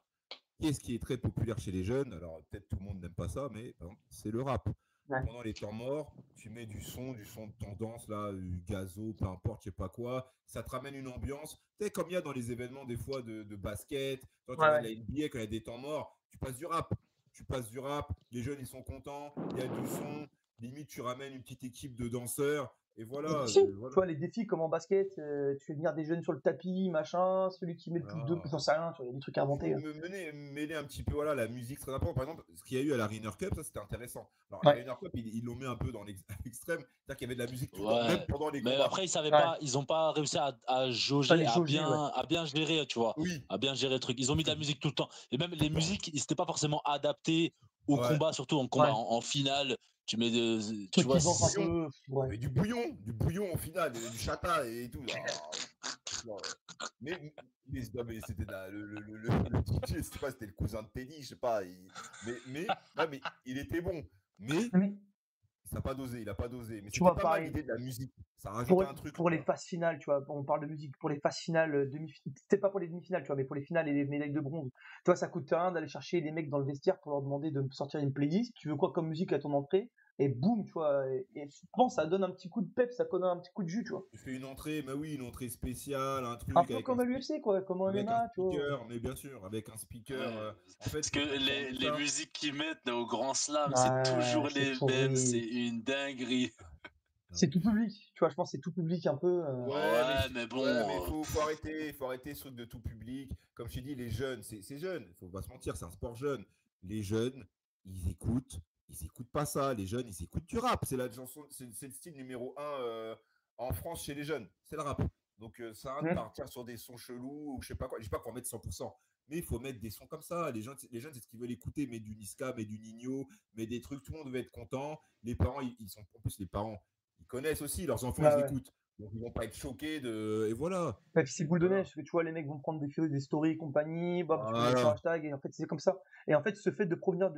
[SPEAKER 2] Qu'est-ce qui est très populaire chez les jeunes? Alors, peut-être tout le monde n'aime pas ça, mais par exemple, c'est le rap.
[SPEAKER 1] ouais.
[SPEAKER 2] Pendant les temps morts, tu mets du son de tendance, là, gazo, peu importe, je sais pas quoi. Ça te ramène une ambiance. Tu sais, comme il y a dans les événements, des fois, de basket, quand tu
[SPEAKER 1] Ouais,
[SPEAKER 2] regardes
[SPEAKER 1] ouais.
[SPEAKER 2] la NBA, quand il y a des temps morts, tu passes du rap. Tu passes du rap, les jeunes, ils sont contents, il y a du son. Limite, tu ramènes une petite équipe de danseurs. Et voilà,
[SPEAKER 1] Et si, tu
[SPEAKER 2] voilà.
[SPEAKER 1] vois, les défis comme en basket, tu fais venir des jeunes sur le tapis, machin, celui qui met le plus de,
[SPEAKER 2] Voilà.
[SPEAKER 1] j'en sais rien, tu vois, il y a des trucs à
[SPEAKER 2] Il faut
[SPEAKER 1] inventer.
[SPEAKER 2] mêler un petit peu voilà, la musique, c'est très important. Par exemple, ce qu'il y a eu à la Ryder Cup, ça c'était intéressant. Alors, la
[SPEAKER 1] Ouais,
[SPEAKER 2] Ryder Cup, ils l'ont mis un peu dans l'extrême, c'est-à-dire qu'il y avait de la musique tout le temps, même
[SPEAKER 3] ouais.
[SPEAKER 2] pendant les
[SPEAKER 3] Mais
[SPEAKER 2] combats.
[SPEAKER 3] après,
[SPEAKER 1] ouais.
[SPEAKER 3] ils ont pas réussi à
[SPEAKER 1] Pas
[SPEAKER 3] jauger,
[SPEAKER 1] les jauger, ouais.
[SPEAKER 3] à bien gérer, tu vois,
[SPEAKER 2] Oui,
[SPEAKER 3] à bien gérer le truc. Ils ont mis de la musique tout le temps. Et même
[SPEAKER 2] tout
[SPEAKER 3] les
[SPEAKER 2] le temps.
[SPEAKER 3] musiques, c'était pas forcément adapté au
[SPEAKER 2] Ouais.
[SPEAKER 3] combat, surtout en combat
[SPEAKER 1] Ouais.
[SPEAKER 3] en finale. Tu mets tu
[SPEAKER 1] Truc
[SPEAKER 3] vois,
[SPEAKER 1] qui danse un
[SPEAKER 2] Bouillon.
[SPEAKER 1] peu, ouais.
[SPEAKER 2] Mais du bouillon au final, du chata et tout. Ah, non, mais c'était le DJ, je sais pas, c'était le cousin de Teddy, je sais pas. Non, mais il était bon. Mais
[SPEAKER 1] Mais,
[SPEAKER 2] ça n'a pas dosé, il a pas dosé. Mais
[SPEAKER 1] tu
[SPEAKER 2] c'était
[SPEAKER 1] vois,
[SPEAKER 2] pas mal
[SPEAKER 1] pareil,
[SPEAKER 2] l'idée de la musique. Ça rajoutait un truc,
[SPEAKER 1] pour
[SPEAKER 2] tu
[SPEAKER 1] les
[SPEAKER 2] vois.
[SPEAKER 1] phases finales, tu vois, on parle de musique, pour les phases finales, c'était pas pour les demi-finales, tu vois, mais pour les finales et les médailles de bronze. Tu vois, ça coûte rien d'aller chercher les mecs dans le vestiaire pour leur demander de me sortir une playlist. Tu veux quoi comme musique à ton entrée? Et boum, tu vois. Et je pense que ça donne un petit coup de pep, ça donne un petit coup de jus, tu vois.
[SPEAKER 2] Tu fais une entrée, mais oui, une entrée spéciale, un
[SPEAKER 1] Un
[SPEAKER 2] truc
[SPEAKER 1] peu comme à l'UFC, quoi, comme au
[SPEAKER 2] avec un
[SPEAKER 1] MMA, tu vois.
[SPEAKER 2] speaker, mais bien sûr, avec un speaker.
[SPEAKER 3] ouais.
[SPEAKER 2] En fait,
[SPEAKER 3] Parce
[SPEAKER 2] il
[SPEAKER 3] que
[SPEAKER 2] faut transformer
[SPEAKER 3] les
[SPEAKER 2] ça.
[SPEAKER 3] musiques qu'ils mettent au Grand Slam, c'est
[SPEAKER 1] Ouais,
[SPEAKER 3] toujours
[SPEAKER 1] c'est
[SPEAKER 3] les mêmes, c'est
[SPEAKER 1] pourri.
[SPEAKER 3] une dinguerie.
[SPEAKER 2] Non,
[SPEAKER 1] C'est
[SPEAKER 2] mais
[SPEAKER 1] tout public, tu vois, je pense que c'est tout public un peu.
[SPEAKER 3] Ouais, mais
[SPEAKER 2] ouais, mais
[SPEAKER 3] bon,
[SPEAKER 2] faut arrêter ce truc de tout public. Comme je t'ai dit, les jeunes, c'est jeune. Faut pas se mentir, c'est un sport jeune. Les jeunes, ils écoutent pas ça. Les jeunes, ils écoutent du rap. C'est la chanson, c'est le style numéro un en France chez les jeunes. C'est le rap. Donc ça sert à rien de
[SPEAKER 1] Hmm.
[SPEAKER 2] partir sur des sons chelous ou je sais pas quoi. Je dis pas qu'on va mettre 100%, mais il faut mettre des sons comme ça. Les jeunes, c'est ce qu'ils veulent écouter. Mais du Niska, mais du Nino, mais des trucs. Tout le monde veut être content. Les parents, ils sont en plus les parents, ils connaissent aussi leurs enfants,
[SPEAKER 1] Ouais,
[SPEAKER 2] ils
[SPEAKER 1] ouais.
[SPEAKER 2] écoutent. Donc ils vont pas être choqués de. Et voilà.
[SPEAKER 1] Et puis c'est boule de
[SPEAKER 2] Voilà.
[SPEAKER 1] neige, parce que tu vois, les mecs vont prendre des stories et compagnie, bam, tu peux mettre sur
[SPEAKER 2] Voilà.
[SPEAKER 1] hashtag, et en fait, c'est comme ça. Et en fait, ce fait de produire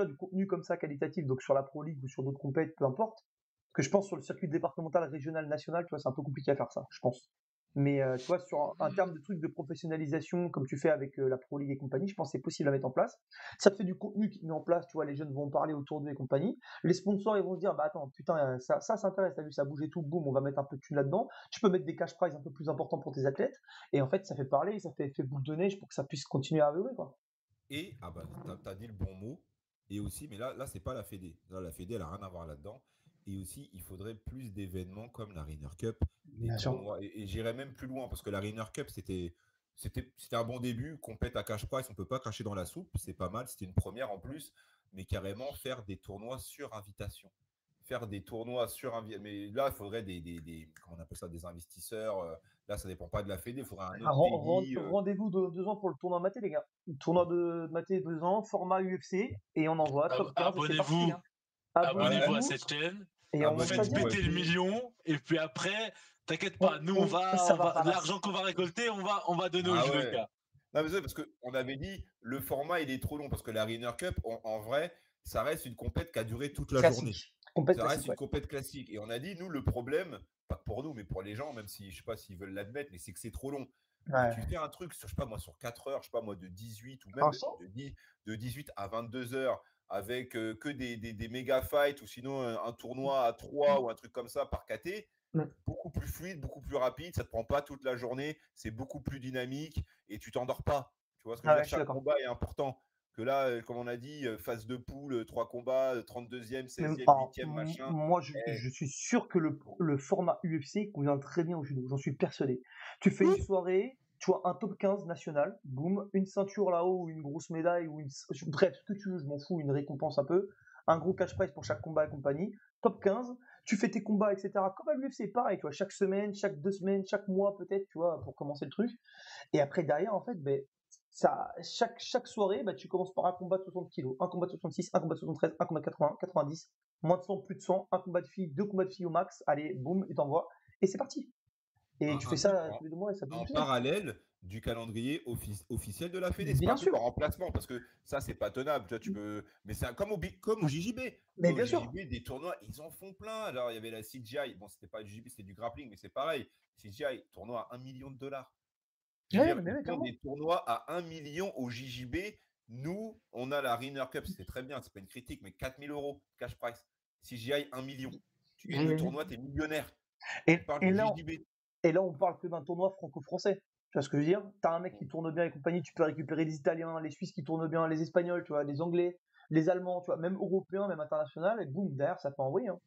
[SPEAKER 1] du contenu comme ça, qualitatif, donc sur la Pro League ou sur d'autres compètes, peu importe, parce que je pense sur le circuit départemental, régional, national, tu vois, c'est un peu compliqué à faire ça, je pense. Mais tu vois, sur un terme de truc de professionnalisation, comme tu fais avec la Pro League et compagnie, je pense que c'est possible à mettre en place. Ça te fait du contenu qui te met en place, tu vois, les jeunes vont en parler autour d'eux et compagnie. Les sponsors, ils vont se dire, bah attends, putain, ça s'intéresse, t'as vu, ça bouge et tout, boum, on va mettre un peu de thunes là-dedans. Tu peux mettre des cash prizes un peu plus importants pour tes athlètes. Et en fait, ça fait parler, ça fait effet boule de neige pour que ça puisse continuer à évoluer, quoi.
[SPEAKER 2] Et ah bah t'as dit le bon mot. Et aussi, mais là c'est pas la Fédé. Là la Fédé elle a rien à voir là-dedans. Et aussi il faudrait plus d'événements comme la Ryder Cup, des
[SPEAKER 1] Bien sûr.
[SPEAKER 2] tournois. Et j'irais même plus loin parce que la Ryder Cup c'était un bon début. Compète à cash price, on peut pas cracher dans la soupe, c'est pas mal. C'était une première en plus, mais carrément faire des tournois sur invitation. Faire des tournois sur invitation. Mais là il faudrait comment on appelle ça, des investisseurs. Là ça dépend pas de la Fédé, il faudrait un autre pays.
[SPEAKER 1] Rendez-vous de 2 ans pour le tournoi maté, les gars. Le tournoi de maté 2 ans, format UFC, et on envoie top 15 et c'est parti,
[SPEAKER 3] abonnez-vous,
[SPEAKER 1] hein.
[SPEAKER 3] abonnez-vous à
[SPEAKER 1] Abonnez-vous
[SPEAKER 3] cette chaîne.
[SPEAKER 1] et on
[SPEAKER 3] Vous
[SPEAKER 1] monte ça
[SPEAKER 3] faites
[SPEAKER 2] Abonnez-vous,
[SPEAKER 1] direct.
[SPEAKER 2] ouais.
[SPEAKER 3] péter le million et puis après, t'inquiète
[SPEAKER 1] On,
[SPEAKER 3] pas, nous
[SPEAKER 1] ça va
[SPEAKER 3] l'argent
[SPEAKER 1] badass.
[SPEAKER 3] qu'on va récolter, on va donner aux
[SPEAKER 2] Ah ouais.
[SPEAKER 3] judokas.
[SPEAKER 2] Non, mais c'est parce qu'on avait dit le format il est trop long parce que la Ryder Cup, en vrai, ça reste une compète qui a duré toute la journée.
[SPEAKER 1] Classique. Compète
[SPEAKER 2] Ça reste
[SPEAKER 1] classique,
[SPEAKER 2] une
[SPEAKER 1] ouais.
[SPEAKER 2] compète classique. Et on a dit, nous, le problème, pas pour nous, mais pour les gens, même si je sais pas s'ils veulent l'admettre, mais c'est que c'est trop long. Mais
[SPEAKER 1] Ouais.
[SPEAKER 2] tu fais un truc sur, je sais pas moi, sur 4 heures, je sais pas moi, de 18 ou même
[SPEAKER 1] Vincent
[SPEAKER 2] de 18 à 22 heures avec que des méga fights ou sinon un tournoi à 3 ou un truc comme ça par KT,
[SPEAKER 1] Mm.
[SPEAKER 2] beaucoup plus fluide, beaucoup plus rapide, ça te prend pas toute la journée, c'est beaucoup plus dynamique et tu t'endors pas. Tu vois ce que je
[SPEAKER 1] Ah
[SPEAKER 2] veux
[SPEAKER 1] ouais,
[SPEAKER 2] dire?
[SPEAKER 1] je suis
[SPEAKER 2] Chaque
[SPEAKER 1] d'accord.
[SPEAKER 2] combat est important. Que là, comme on a dit, phase de poule, 3 combats, 32e,
[SPEAKER 1] Même,
[SPEAKER 2] 16e,
[SPEAKER 1] enfin,
[SPEAKER 2] 8e, machin.
[SPEAKER 1] moi,
[SPEAKER 2] Eh,
[SPEAKER 1] je suis sûr que le format UFC convient très bien au judo. J'en suis persuadé. Tu fais une
[SPEAKER 2] oui,
[SPEAKER 1] soirée, tu vois, un top 15 national, boum, une ceinture là-haut, ou une grosse médaille, bref, ce que tu veux, je m'en fous, une récompense un peu. un gros cash prize pour chaque combat et compagnie, top 15, tu fais tes combats, etc. Comme à l'UFC, pareil, tu vois, chaque semaine, chaque 2 semaines, chaque mois peut-être, tu vois, pour commencer le truc. Et après, derrière, en fait, ben, chaque soirée, ben, tu commences par un combat de 60 kilos, un combat de 66, un combat de 73, un combat de 80, 90, moins de 100, plus de 100, un combat de filles, 2 combats de filles au max, allez, boum, et t'envoies, et c'est parti. Et tu fais
[SPEAKER 2] Un truc
[SPEAKER 1] ça tous les 2 mois et ça peut
[SPEAKER 2] en
[SPEAKER 1] fonctionner.
[SPEAKER 2] parallèle du calendrier officiel de la Fédé. C'est pas
[SPEAKER 1] Bien
[SPEAKER 2] un truc en
[SPEAKER 1] sûr,
[SPEAKER 2] remplacement parce que ça, c'est pas tenable. Tu vois, tu peux... Mais c'est comme au JJB. Tu
[SPEAKER 1] mais
[SPEAKER 2] vois, au
[SPEAKER 1] bien sûr.
[SPEAKER 2] JJB, des tournois, ils en font plein. Alors, il y avait la CGI. Bon, c'était pas du JJB, c'était du grappling, mais c'est pareil. CGI, tournoi à 1 million de dollars. Je veux
[SPEAKER 1] Ouais,
[SPEAKER 2] dire,
[SPEAKER 1] mais
[SPEAKER 2] ils
[SPEAKER 1] ouais,
[SPEAKER 2] font
[SPEAKER 1] carrément.
[SPEAKER 2] des tournois à 1 million au JJB. Nous, on a la Winner Cup, c'est très bien, c'est pas une critique, mais 4 000 euros cash price. CGI, 1 million. Tu gagnes le tournoi, tu es millionnaire. On
[SPEAKER 1] Et,
[SPEAKER 2] parle
[SPEAKER 1] et
[SPEAKER 2] du
[SPEAKER 1] là,
[SPEAKER 2] JJB.
[SPEAKER 1] Et là, on parle que d'un tournoi franco-français. Tu vois ce que je veux dire? T'as un mec qui tourne bien et compagnie, tu peux récupérer les Italiens, les Suisses qui tournent bien, les Espagnols, tu vois, les Anglais, les Allemands, tu vois, même Européens, même international, et boum, derrière, ça peut envoyer. Hein.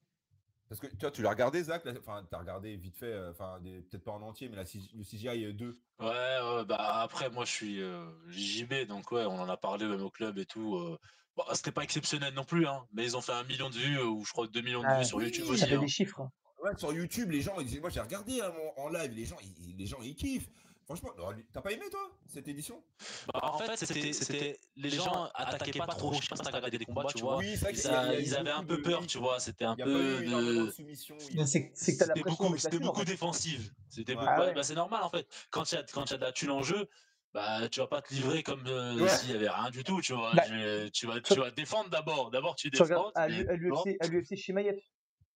[SPEAKER 2] Parce que tu l'as regardé, Zach, enfin, tu as regardé vite fait, enfin, peut-être pas en entier, mais le CGI 2.
[SPEAKER 3] Ouais, bah après, moi, je suis JB, donc ouais, on en a parlé même au club et tout. Bon, c'était pas exceptionnel non plus, hein, mais ils ont fait 1 million de vues, ou je crois 2 millions de vues sur YouTube
[SPEAKER 1] Ça
[SPEAKER 2] Oui,
[SPEAKER 3] aussi.
[SPEAKER 1] fait des
[SPEAKER 3] Hein.
[SPEAKER 1] chiffres. Hein.
[SPEAKER 2] ouais, sur YouTube, les gens, moi j'ai regardé hein, en live, les gens ils kiffent. Franchement, t'as pas aimé toi cette édition?
[SPEAKER 3] Bah, en fait, c'était les gens attaquaient pas trop. Je sais pas si t'as regardé des combats, tu vois.
[SPEAKER 2] Oui, c'est vrai qu'il y a eu
[SPEAKER 3] Ils avaient un
[SPEAKER 2] beaucoup de
[SPEAKER 3] peu peur, tu
[SPEAKER 2] hits.
[SPEAKER 3] vois. C'était un
[SPEAKER 2] Il n'y a pas
[SPEAKER 3] peu
[SPEAKER 2] eu énormément de
[SPEAKER 3] de.
[SPEAKER 2] soumissions.
[SPEAKER 1] C'est que t'as la pression avec la
[SPEAKER 3] C'était
[SPEAKER 1] thune, en
[SPEAKER 3] beaucoup
[SPEAKER 1] fait.
[SPEAKER 3] défensive.
[SPEAKER 2] Ouais.
[SPEAKER 1] Ah ouais.
[SPEAKER 3] Bah, c'est normal en fait. Quand il y a de la thune en jeu, bah tu vas pas te livrer comme
[SPEAKER 2] Ouais.
[SPEAKER 3] s'il y avait rien du tout, tu vois.
[SPEAKER 1] Bah,
[SPEAKER 3] Tu vas défendre d'abord. D'abord tu
[SPEAKER 1] tu regardes
[SPEAKER 3] défends, tu mets devant.
[SPEAKER 1] à l'UFC Chimaev.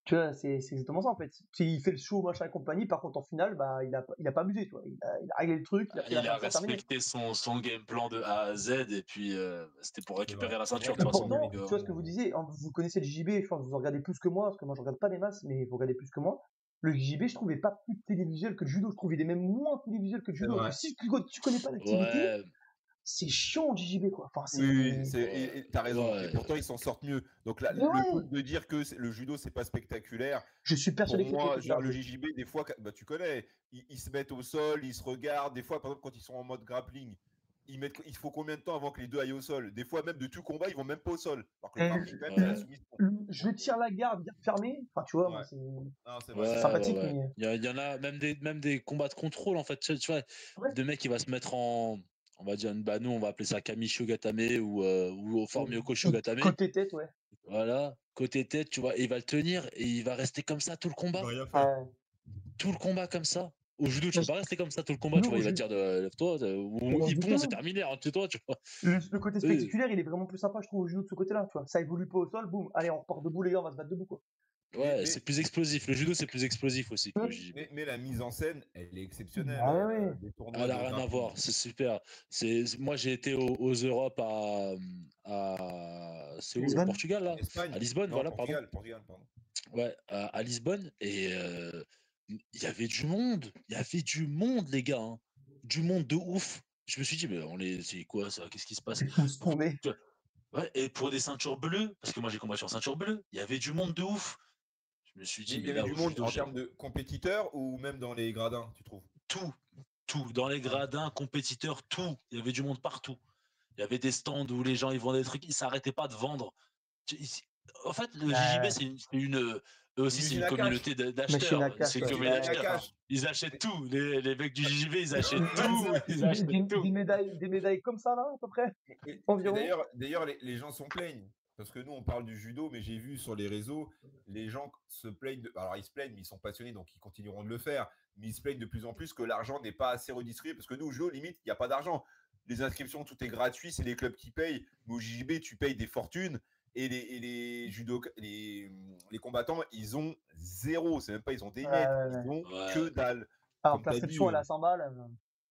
[SPEAKER 1] Tu vois, c'est exactement ça, en fait. S'il fait le show, machin et compagnie, par contre, en finale, bah, il a pas abusé, tu vois. Il a réglé le truc, il a pris la
[SPEAKER 3] Il a
[SPEAKER 1] ceinture, terminé.
[SPEAKER 3] respecté son game plan de A à Z et puis c'était pour
[SPEAKER 2] C'est vrai.
[SPEAKER 3] récupérer la
[SPEAKER 2] C'est vrai
[SPEAKER 3] ceinture de
[SPEAKER 2] qu'il
[SPEAKER 3] toute
[SPEAKER 2] a
[SPEAKER 3] façon.
[SPEAKER 2] bien
[SPEAKER 3] Donc,
[SPEAKER 1] Pourtant,
[SPEAKER 2] mérité.
[SPEAKER 1] tu vois ce que vous disiez, vous connaissez le JB, je pense que vous en regardez plus que moi, parce que moi je regarde pas des masses, mais vous regardez plus que moi. Le JB, je trouvais pas plus télévisuel que le judo, je trouvais il est même moins télévisuel que le
[SPEAKER 2] C'est
[SPEAKER 1] judo. Parce que
[SPEAKER 2] vrai.
[SPEAKER 1] si tu connais pas l'activité,
[SPEAKER 3] ouais,
[SPEAKER 1] c'est chiant le JB, quoi. Enfin,
[SPEAKER 2] Oui, oui,
[SPEAKER 3] ouais,
[SPEAKER 2] t'as raison. Et
[SPEAKER 3] ouais.
[SPEAKER 2] pourtant, ils s'en sortent mieux. Donc là,
[SPEAKER 1] Mais
[SPEAKER 2] le
[SPEAKER 1] ouais,
[SPEAKER 2] truc de dire que le judo, c'est pas spectaculaire,
[SPEAKER 1] je suis
[SPEAKER 2] pour
[SPEAKER 1] persuadé que c'est
[SPEAKER 2] moi,
[SPEAKER 1] spectaculaire
[SPEAKER 2] genre
[SPEAKER 1] le
[SPEAKER 2] le
[SPEAKER 1] jeu.
[SPEAKER 2] JJB, des fois, bah, tu connais, ils se mettent au sol, ils se regardent. Des fois, par exemple, quand ils sont en mode grappling, il faut combien de temps avant que les deux aillent au sol? Des fois, même de tout combat, ils vont même pas au sol. Alors que le
[SPEAKER 1] Et
[SPEAKER 2] grappling, quand même, c'est la
[SPEAKER 3] Ouais.
[SPEAKER 2] soumission.
[SPEAKER 1] je tire la garde, garde fermée. Enfin, tu vois, moi,
[SPEAKER 2] Ouais, non, c'est vrai,
[SPEAKER 1] c'est
[SPEAKER 2] c'est
[SPEAKER 3] Ouais,
[SPEAKER 2] vrai.
[SPEAKER 3] ouais,
[SPEAKER 1] sympathique,
[SPEAKER 3] ouais.
[SPEAKER 1] mais.
[SPEAKER 3] Il y en a même des combats de contrôle, en fait. Tu vois,
[SPEAKER 1] Ouais.
[SPEAKER 3] de mecs qui va se mettre en. On va dire, bah, nous, on va appeler ça Kamisho Gatame ou au Formioko Shogatame.
[SPEAKER 1] Côté tête, ouais.
[SPEAKER 3] Voilà, côté tête, tu vois, et il va le tenir et il va rester comme ça tout le
[SPEAKER 2] Il va
[SPEAKER 3] combat.
[SPEAKER 2] rien faire.
[SPEAKER 3] Tout le combat comme ça. Au judo, tu
[SPEAKER 1] Mais
[SPEAKER 3] peux pas rester comme ça tout le combat, tu
[SPEAKER 1] nous,
[SPEAKER 3] vois. Il va te dire lève-toi, ou Ippon, c'est
[SPEAKER 1] justement,
[SPEAKER 3] terminé, rentre-toi, tu vois.
[SPEAKER 1] le côté
[SPEAKER 3] Euh,
[SPEAKER 1] spectaculaire, il est vraiment plus sympa, je trouve, au judo de ce côté-là, tu vois. Ça évolue pas au sol, boum, allez, on repart debout, les gars, on va se battre debout, quoi.
[SPEAKER 3] ouais,
[SPEAKER 2] Mais,
[SPEAKER 3] c'est plus explosif. Le judo, c'est plus explosif aussi que le
[SPEAKER 1] Ouais.
[SPEAKER 3] JJB.
[SPEAKER 2] mais la mise en scène, elle est exceptionnelle.
[SPEAKER 1] Ah ouais, ouais.
[SPEAKER 2] Des tournois
[SPEAKER 3] Elle a
[SPEAKER 2] de
[SPEAKER 3] rien à
[SPEAKER 2] grappling.
[SPEAKER 3] voir, c'est super. Moi, j'ai été aux Europes c'est où, au
[SPEAKER 1] Lisbonne.
[SPEAKER 3] Portugal, là? À
[SPEAKER 2] Espagne?
[SPEAKER 3] Lisbonne,
[SPEAKER 2] Non,
[SPEAKER 3] voilà, pardon.
[SPEAKER 2] Portugal, pardon.
[SPEAKER 3] Ouais, à Lisbonne. Et il y avait du monde. Il y avait du monde, les gars. Hein. Du monde de ouf. Je me suis dit, mais c'est quoi ça? Qu'est-ce qui se passe?
[SPEAKER 1] Où se
[SPEAKER 3] Pour,
[SPEAKER 1] tourner.
[SPEAKER 3] ouais, et pour des ceintures bleues, parce que moi j'ai combattu en ceinture bleue, il y avait du monde de ouf. Je me suis
[SPEAKER 2] Mais
[SPEAKER 3] dit,
[SPEAKER 2] il y
[SPEAKER 3] mais
[SPEAKER 2] avait
[SPEAKER 3] là,
[SPEAKER 2] du
[SPEAKER 3] au
[SPEAKER 2] monde
[SPEAKER 3] judo,
[SPEAKER 2] en termes de compétiteurs ou même dans les gradins, tu trouves?
[SPEAKER 3] tout, tout. Dans les
[SPEAKER 2] Ouais.
[SPEAKER 3] gradins, compétiteurs, tout. Il y avait du monde partout. Il y avait des stands où les gens ils vendaient des trucs, ils s'arrêtaient pas de vendre. En fait, le JJB, eux aussi,
[SPEAKER 2] Une
[SPEAKER 3] c'est
[SPEAKER 2] usine
[SPEAKER 3] une
[SPEAKER 2] à cash.
[SPEAKER 3] communauté
[SPEAKER 1] Machine à
[SPEAKER 3] d'acheteurs.
[SPEAKER 1] cash,
[SPEAKER 3] C'est une
[SPEAKER 1] ouais.
[SPEAKER 2] C'est une
[SPEAKER 3] communauté
[SPEAKER 2] usine à
[SPEAKER 3] d'acheteurs.
[SPEAKER 2] cash.
[SPEAKER 3] Ils achètent tout. Les mecs du JJB, ils achètent
[SPEAKER 2] Ouais, c'est
[SPEAKER 3] tout.
[SPEAKER 2] vrai.
[SPEAKER 3] Ils achètent tout.
[SPEAKER 1] Des médailles comme ça, là, à peu près,
[SPEAKER 2] Et
[SPEAKER 1] environ.
[SPEAKER 2] d'ailleurs, les gens s'en plaignent. Parce que nous, on parle du judo, mais j'ai vu sur les réseaux, les gens se plaignent. Alors, ils se plaignent, mais ils sont passionnés, donc ils continueront de le faire. Mais ils se plaignent de plus en plus que l'argent n'est pas assez redistribué. Parce que nous, au judo, limite, il n'y a pas d'argent. Les inscriptions, tout est gratuit, c'est les clubs qui payent. Mais au JJB, tu payes des fortunes. Et les combattants, ils ont zéro. C'est même pas, ils ont des miettes. Ils ont que
[SPEAKER 3] Ouais.
[SPEAKER 2] dalle.
[SPEAKER 1] Alors
[SPEAKER 2] Comme
[SPEAKER 1] que
[SPEAKER 2] tu as dit.
[SPEAKER 1] l'inscription, elle est à 100 balles.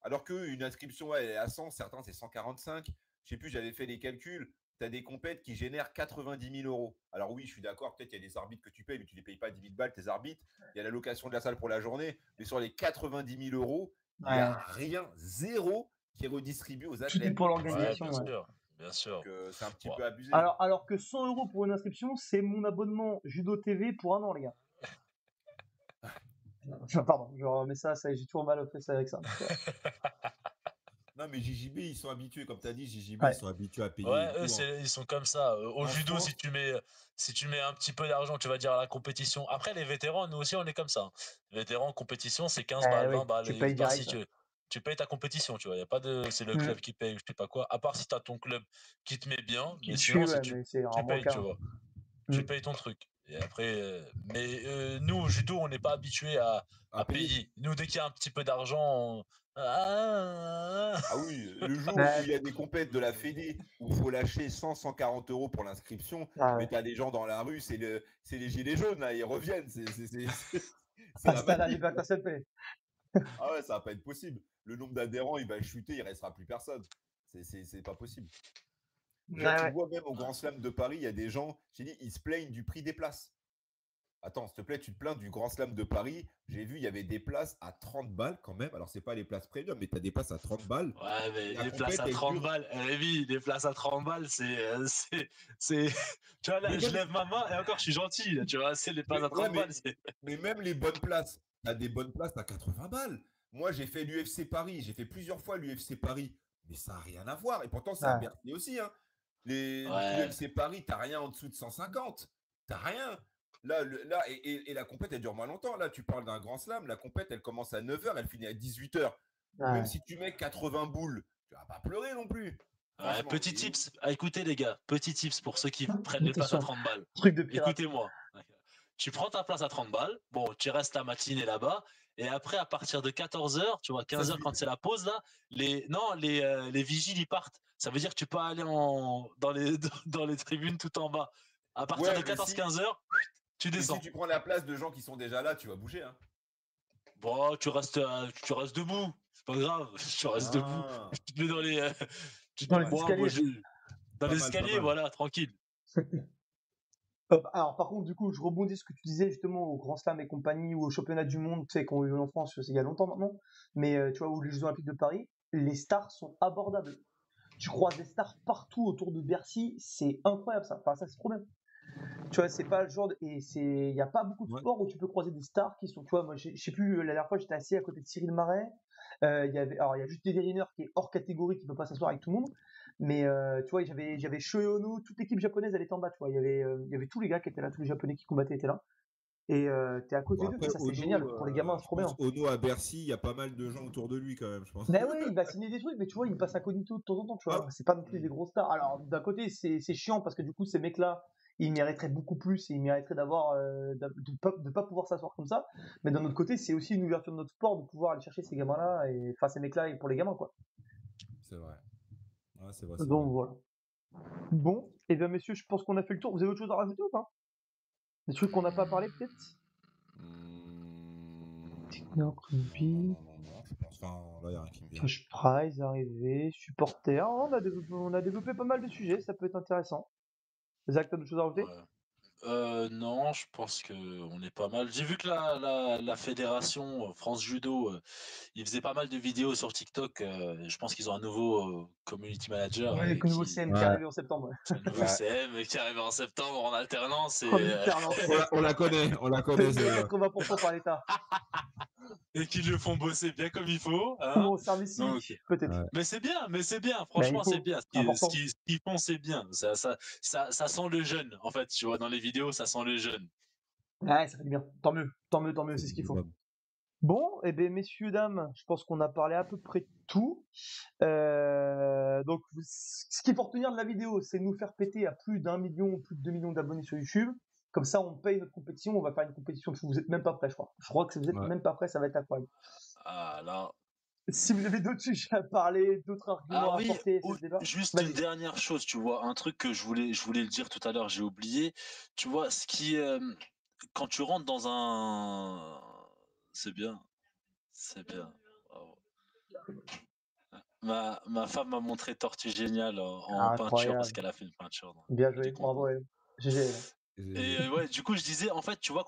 [SPEAKER 2] Alors qu'une inscription, ouais, elle est à 100, certains c'est 145. Je sais plus, j'avais fait les calculs. Tu as des compètes qui génèrent 90 000 euros. Alors oui, je suis d'accord, peut-être il y a des arbitres que tu payes, mais tu ne les payes pas 10 000 balles, tes arbitres. Il y a la location de la salle pour la journée. Mais sur les 90 000 euros, il n'y a rien, zéro qui est redistribué aux
[SPEAKER 1] Tout est
[SPEAKER 2] athlètes.
[SPEAKER 1] pour
[SPEAKER 3] Ouais,
[SPEAKER 1] l'organisation.
[SPEAKER 3] bien
[SPEAKER 1] Ouais.
[SPEAKER 3] sûr. Bien sûr.
[SPEAKER 2] Donc c'est un petit
[SPEAKER 3] Ouais.
[SPEAKER 2] peu abusé.
[SPEAKER 1] Alors que 100 euros pour une inscription, c'est mon abonnement Judo TV pour un an, les gars. Pardon, je remets ça, j'ai toujours mal fait ça avec ça.
[SPEAKER 2] Non, mais JJB, ils sont habitués, comme tu as dit, JJB,
[SPEAKER 1] Ouais.
[SPEAKER 2] ils sont habitués à payer
[SPEAKER 3] Ouais,
[SPEAKER 2] et
[SPEAKER 3] eux,
[SPEAKER 2] tout, hein.
[SPEAKER 3] ils sont comme ça. Au
[SPEAKER 2] En
[SPEAKER 3] judo,
[SPEAKER 2] France,
[SPEAKER 3] si tu mets un petit peu d'argent, tu vas dire à la compétition. Après, les vétérans, nous aussi, on est comme ça, hein. Les vétérans, compétition, c'est 15 balles,
[SPEAKER 1] Oui,
[SPEAKER 3] 20 balles.
[SPEAKER 1] tu
[SPEAKER 3] Et
[SPEAKER 1] payes
[SPEAKER 3] vas-y,
[SPEAKER 1] direct.
[SPEAKER 3] tu payes ta compétition, tu vois. Y a pas de, c'est le
[SPEAKER 1] Mm.
[SPEAKER 3] club qui paye, je sais pas quoi. À part si tu as ton club qui te met bien,
[SPEAKER 1] Qui
[SPEAKER 3] mais
[SPEAKER 1] te
[SPEAKER 3] sinon,
[SPEAKER 1] suit, ouais, mais c'est
[SPEAKER 3] tu
[SPEAKER 1] rarement le
[SPEAKER 3] payes, tu
[SPEAKER 1] cas.
[SPEAKER 3] vois.
[SPEAKER 1] Mm.
[SPEAKER 3] Tu payes ton truc. Et après, nous, au judo, on n'est pas habitué
[SPEAKER 2] à
[SPEAKER 3] à
[SPEAKER 2] payer.
[SPEAKER 3] payer. Nous, dès qu'il y a un petit peu d'argent, Ah,
[SPEAKER 2] Ah oui, le jour où
[SPEAKER 1] Ouais.
[SPEAKER 2] il y a des compètes de la Fédé où il faut lâcher 100-140 euros pour l'inscription,
[SPEAKER 1] Ah
[SPEAKER 2] mais
[SPEAKER 1] ouais.
[SPEAKER 2] tu as des gens dans la rue, c'est les gilets jaunes, là, ils reviennent, c'est
[SPEAKER 1] Ah,
[SPEAKER 2] la
[SPEAKER 1] c'était à la
[SPEAKER 2] manie.
[SPEAKER 1] Liberté CP.
[SPEAKER 2] Ah ouais, ça va pas être possible. Le nombre d'adhérents, il va chuter, il restera plus personne. C'est pas possible.
[SPEAKER 1] Ouais,
[SPEAKER 2] Déjà, tu
[SPEAKER 1] ouais.
[SPEAKER 2] vois, même au Grand Slam de Paris, il y a des gens, j'ai dit, ils se plaignent du prix des places. Attends, s'il te plaît, tu te plains du Grand Slam de Paris. J'ai vu, il y avait des places à 30 balles quand même. Alors, c'est pas les places premium, mais tu as des places à 30 balles.
[SPEAKER 3] Ouais, mais
[SPEAKER 2] La
[SPEAKER 3] les places
[SPEAKER 2] compète,
[SPEAKER 3] à
[SPEAKER 2] elle
[SPEAKER 3] 30
[SPEAKER 2] dure.
[SPEAKER 3] balles, Rémi, les places à 30 balles, c'est, tu vois, là,
[SPEAKER 2] Mais
[SPEAKER 3] je
[SPEAKER 2] même,
[SPEAKER 3] lève ma main et encore, je suis gentil, là, tu vois, c'est les places à
[SPEAKER 2] ouais,
[SPEAKER 3] 30 balles, c'est.
[SPEAKER 2] mais même les bonnes places, tu as des bonnes places à 80 balles. Moi, j'ai fait l'UFC Paris. J'ai fait plusieurs fois l'UFC Paris. Mais ça n'a rien à voir. Et pourtant, c'est à
[SPEAKER 1] Ouais.
[SPEAKER 2] Bercy aussi, hein.
[SPEAKER 3] Ouais,
[SPEAKER 2] L'UFC Paris, tu n'as rien en dessous de 150. Tu n'as rien. Et la compète, elle dure moins longtemps. Là, tu parles d'un grand slam. La compète, elle commence à 9h, elle finit à 18h. Même
[SPEAKER 1] Ouais.
[SPEAKER 2] si tu mets 80 boules, tu vas pas pleurer non plus.
[SPEAKER 3] ouais,
[SPEAKER 2] Franchement.
[SPEAKER 3] petit tips, écoutez les gars, petit tips pour ceux qui prennent les places à
[SPEAKER 1] Attention,
[SPEAKER 3] 30 balles.
[SPEAKER 1] truc de pirate.
[SPEAKER 3] Écoutez-moi, tu prends ta place à 30 balles, bon, tu restes la matinée là-bas, et après, à partir de 14h, tu vois,
[SPEAKER 2] Ça
[SPEAKER 3] 15h
[SPEAKER 2] se
[SPEAKER 3] quand
[SPEAKER 2] vide.
[SPEAKER 3] c'est la pause, là, non, les vigiles, ils partent. Ça veut dire que tu peux aller dans dans les tribunes tout en bas. À partir de
[SPEAKER 2] Ouais,
[SPEAKER 3] 14-15h, tu
[SPEAKER 2] mais si
[SPEAKER 3] descends.
[SPEAKER 2] tu prends la place de gens qui sont déjà là, tu vas bouger, hein.
[SPEAKER 3] Bon, tu restes debout. C'est pas grave, tu restes debout.
[SPEAKER 2] Ah,
[SPEAKER 3] Tu te mets dans les,
[SPEAKER 1] Dans
[SPEAKER 2] pas
[SPEAKER 1] les
[SPEAKER 2] mal, pas
[SPEAKER 3] moi,
[SPEAKER 1] escaliers.
[SPEAKER 2] mal.
[SPEAKER 3] dans
[SPEAKER 2] Pas
[SPEAKER 3] les
[SPEAKER 2] mal, pas
[SPEAKER 3] escaliers,
[SPEAKER 2] mal.
[SPEAKER 3] voilà, tranquille.
[SPEAKER 1] Alors, par contre, du coup, je rebondis sur ce que tu disais justement au Grand Slam et compagnie ou au championnat du monde, tu sais, qu'on a eu en France, c'est il y a longtemps maintenant, mais tu vois, ou les Jeux Olympiques de Paris, les stars sont abordables. Tu croises des stars partout autour de Bercy, c'est incroyable ça. Enfin, ça, c'est trop bien. Tu vois, c'est pas le genre de... Et il n'y a pas beaucoup de
[SPEAKER 2] Ouais.
[SPEAKER 1] sports où tu peux croiser des stars qui sont, tu vois, moi, je sais plus, la dernière fois, j'étais assis à côté de Cyril Marais. Alors, il y a juste Teddy Riner qui est hors catégorie, qui peut pas s'asseoir avec tout le monde. Mais, tu vois, j'avais Shohei Ono, toute l'équipe japonaise, elle était en bas, tu vois. Il y avait tous les gars qui étaient là, tous les japonais qui combattaient étaient là. Et, t'es à
[SPEAKER 2] Bon,
[SPEAKER 1] côté d'eux. Et
[SPEAKER 2] après,
[SPEAKER 1] ça, c'est
[SPEAKER 2] Ono,
[SPEAKER 1] génial. Pour les gamins, c'est
[SPEAKER 2] je
[SPEAKER 1] trop
[SPEAKER 2] pense
[SPEAKER 1] bien.
[SPEAKER 2] Ono à Bercy, il y a pas mal de gens autour de lui quand même, je pense.
[SPEAKER 1] Ben ouais, il va signer des trucs, mais tu vois, il passe incognito de temps en temps, tu
[SPEAKER 2] Ouais.
[SPEAKER 1] vois. C'est pas non plus des grosses stars. Alors, d'un côté, c'est chiant parce que du coup, ces mecs-là, ils mériteraient beaucoup plus et ils mériteraient de pas pouvoir s'asseoir comme ça. Mais d'un autre côté, c'est aussi une ouverture de notre sport de pouvoir aller chercher ces gamins-là et, enfin, ces mecs-là et pour les gamins, quoi.
[SPEAKER 2] C'est vrai. Ouais, c'est vrai, c'est vrai.
[SPEAKER 1] Donc, voilà. Bon, et bien, messieurs, je pense qu'on a fait le tour. Vous avez autre chose à rajouter ou pas? Des trucs qu'on n'a pas parlé, peut-être?
[SPEAKER 2] Non,
[SPEAKER 1] Rugby,
[SPEAKER 2] non, je pense. Enfin, là, il n'y a rien qui me vient.
[SPEAKER 1] cash prize, arrivée, supporter. On a développé pas mal de sujets, ça peut être intéressant. Zach, t'as d'autres choses à rajouter?
[SPEAKER 3] Ouais. Non, je pense que on est pas mal. J'ai vu que la fédération France Judo, ils faisaient pas mal de vidéos sur TikTok. Je pense qu'ils ont un nouveau community manager
[SPEAKER 1] Ouais, le nouveau CM qui est
[SPEAKER 2] Ouais,
[SPEAKER 1] arrivé en septembre.
[SPEAKER 3] un nouveau
[SPEAKER 2] ouais.
[SPEAKER 3] CM qui arrive en septembre en alternance
[SPEAKER 1] En alternance.
[SPEAKER 2] On la connaît,
[SPEAKER 1] Payé
[SPEAKER 2] celle-là.
[SPEAKER 1] 80% par l'État.
[SPEAKER 3] et qui le font bosser bien comme il faut,
[SPEAKER 1] Ou
[SPEAKER 3] hein.
[SPEAKER 1] en service
[SPEAKER 3] Donc,
[SPEAKER 1] civique, peut-être.
[SPEAKER 2] Ouais.
[SPEAKER 3] mais c'est bien,
[SPEAKER 1] Ben, il
[SPEAKER 3] franchement, c'est
[SPEAKER 1] faut.
[SPEAKER 3] bien.
[SPEAKER 1] Important.
[SPEAKER 3] Ce qu'ils font, c'est bien. Ça sent le jeune, en fait. Tu vois, dans les vidéos, ça sent le jeune.
[SPEAKER 1] Ouais, ça fait du bien. Tant mieux. Tant mieux,
[SPEAKER 2] C'est
[SPEAKER 1] c'est ce
[SPEAKER 2] du
[SPEAKER 1] qu'il faut.
[SPEAKER 2] minimum.
[SPEAKER 1] Bon, et bien, messieurs, dames, je pense qu'on a parlé à peu près de tout. Donc, ce qu'il faut retenir de la vidéo, c'est de nous faire péter à plus d'1 million ou plus de 2 millions d'abonnés sur YouTube. Comme ça, on paye notre compétition. On va faire une compétition de fou. Vous êtes même pas prêts, je crois. Je crois que vous êtes
[SPEAKER 2] Ouais.
[SPEAKER 1] même pas prêts. Ça va être incroyable.
[SPEAKER 3] Ah, là.
[SPEAKER 1] Si vous avez d'autres sujets à parler, d'autres
[SPEAKER 3] Ah
[SPEAKER 1] arguments à
[SPEAKER 3] oui,
[SPEAKER 1] apporter à ce débat,
[SPEAKER 3] juste une
[SPEAKER 1] vas-y.
[SPEAKER 3] dernière chose, tu vois, un truc que je voulais le dire tout à l'heure, j'ai oublié. Tu vois, quand tu rentres dans un, c'est bien, c'est bien. Bravo. Ma femme m'a montré Tortue Géniale en peinture parce
[SPEAKER 1] Incroyable.
[SPEAKER 3] qu'elle a fait une peinture
[SPEAKER 1] Bien
[SPEAKER 3] elle est
[SPEAKER 1] joué. Bravo,
[SPEAKER 3] contente.
[SPEAKER 1] ouais. GG.
[SPEAKER 3] Et ouais, du coup, je disais, en fait, tu vois,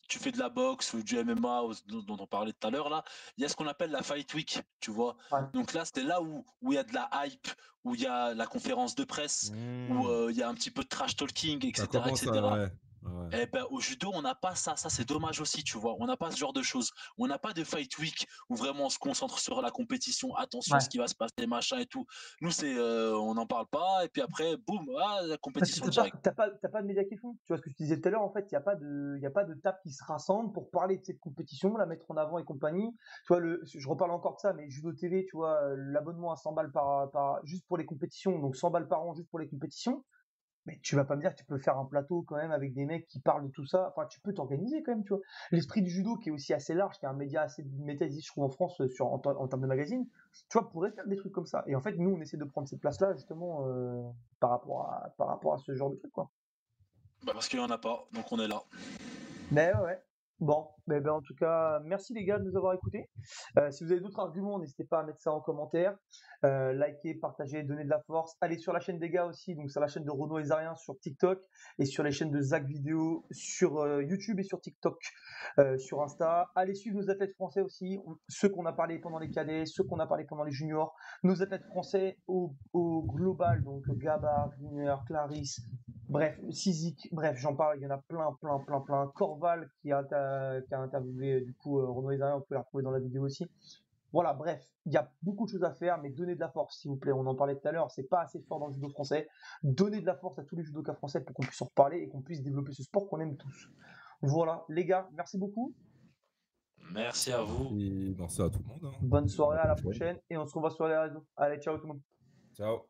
[SPEAKER 3] tu fais de la boxe ou du MMA dont on parlait tout à l'heure là, il y a ce qu'on appelle la Fight Week, tu vois.
[SPEAKER 1] Ouais.
[SPEAKER 3] Donc là, c'était là où il y a de la hype, où il y a la conférence de presse, où
[SPEAKER 2] Mmh.
[SPEAKER 3] il y a un petit peu de trash talking,
[SPEAKER 2] Ça
[SPEAKER 3] etc.,
[SPEAKER 2] commence à.
[SPEAKER 3] etc.
[SPEAKER 2] Ouais. Ouais.
[SPEAKER 3] Eh ben, au judo, on n'a pas ça. Ça, c'est dommage aussi, tu vois. On n'a pas ce genre de choses. On n'a pas de fight week où vraiment on se concentre sur la compétition. Attention,
[SPEAKER 1] Ouais.
[SPEAKER 3] ce qui va se passer, machin et tout. Nous, on n'en parle pas. Et puis après, boum, la
[SPEAKER 1] Parce que
[SPEAKER 3] compétition
[SPEAKER 1] c'est ça,
[SPEAKER 3] directe.
[SPEAKER 1] t'as pas de médias qui font. Tu vois ce que je te disais tout à l'heure, en fait, il y a pas de table qui se rassemble pour parler de cette compétition, la mettre en avant et compagnie. Tu vois, je reparle encore de ça, mais Judo TV, tu vois, l'abonnement à 100 balles juste pour les compétitions, donc 100 balles par an juste pour les compétitions. Mais tu vas pas me dire que tu peux faire un plateau quand même avec des mecs qui parlent de tout ça. Enfin, tu peux t'organiser quand même, tu vois. L'esprit du judo qui est aussi assez large, qui est un média assez médiatisé, je trouve, en France en termes de magazine, tu vois, pourrait faire des trucs comme ça. Et en fait, nous, on essaie de prendre cette place-là justement par rapport à ce genre de truc, quoi.
[SPEAKER 3] Bah, parce qu'il n'y en a pas. Donc, on est là.
[SPEAKER 1] Mais ouais. Bon, ben, en tout cas, merci les gars de nous avoir écoutés. Si vous avez d'autres arguments, n'hésitez pas à mettre ça en commentaire. Likez, partagez, donnez de la force. Allez sur la chaîne des gars aussi, donc sur la chaîne de Renaud et Zarien sur TikTok et sur les chaînes de Zach Vidéo sur YouTube et sur TikTok, sur Insta. Allez suivre nos athlètes français aussi, ceux qu'on a parlé pendant les cadets, ceux qu'on a parlé pendant les juniors, nos athlètes français au global, donc Gabar, Wiener, Clarisse. Bref, Sizik, bref, j'en parle, il y en a plein. Corval qui a interviewé du coup Renaud Lézarien, on peut la retrouver dans la vidéo aussi. Voilà, bref, il y a beaucoup de choses à faire, mais donnez de la force, s'il vous plaît. On en parlait tout à l'heure, c'est pas assez fort dans le judo français. Donnez de la force à tous les judokas français pour qu'on puisse en reparler et qu'on puisse développer ce sport qu'on aime tous. Voilà, les gars, merci beaucoup.
[SPEAKER 3] Merci à vous.
[SPEAKER 2] Et merci à tout le monde. Hein.
[SPEAKER 1] Bonne soirée, à la prochaine et on se revoit sur les réseaux. Allez, ciao tout le monde.
[SPEAKER 2] Ciao.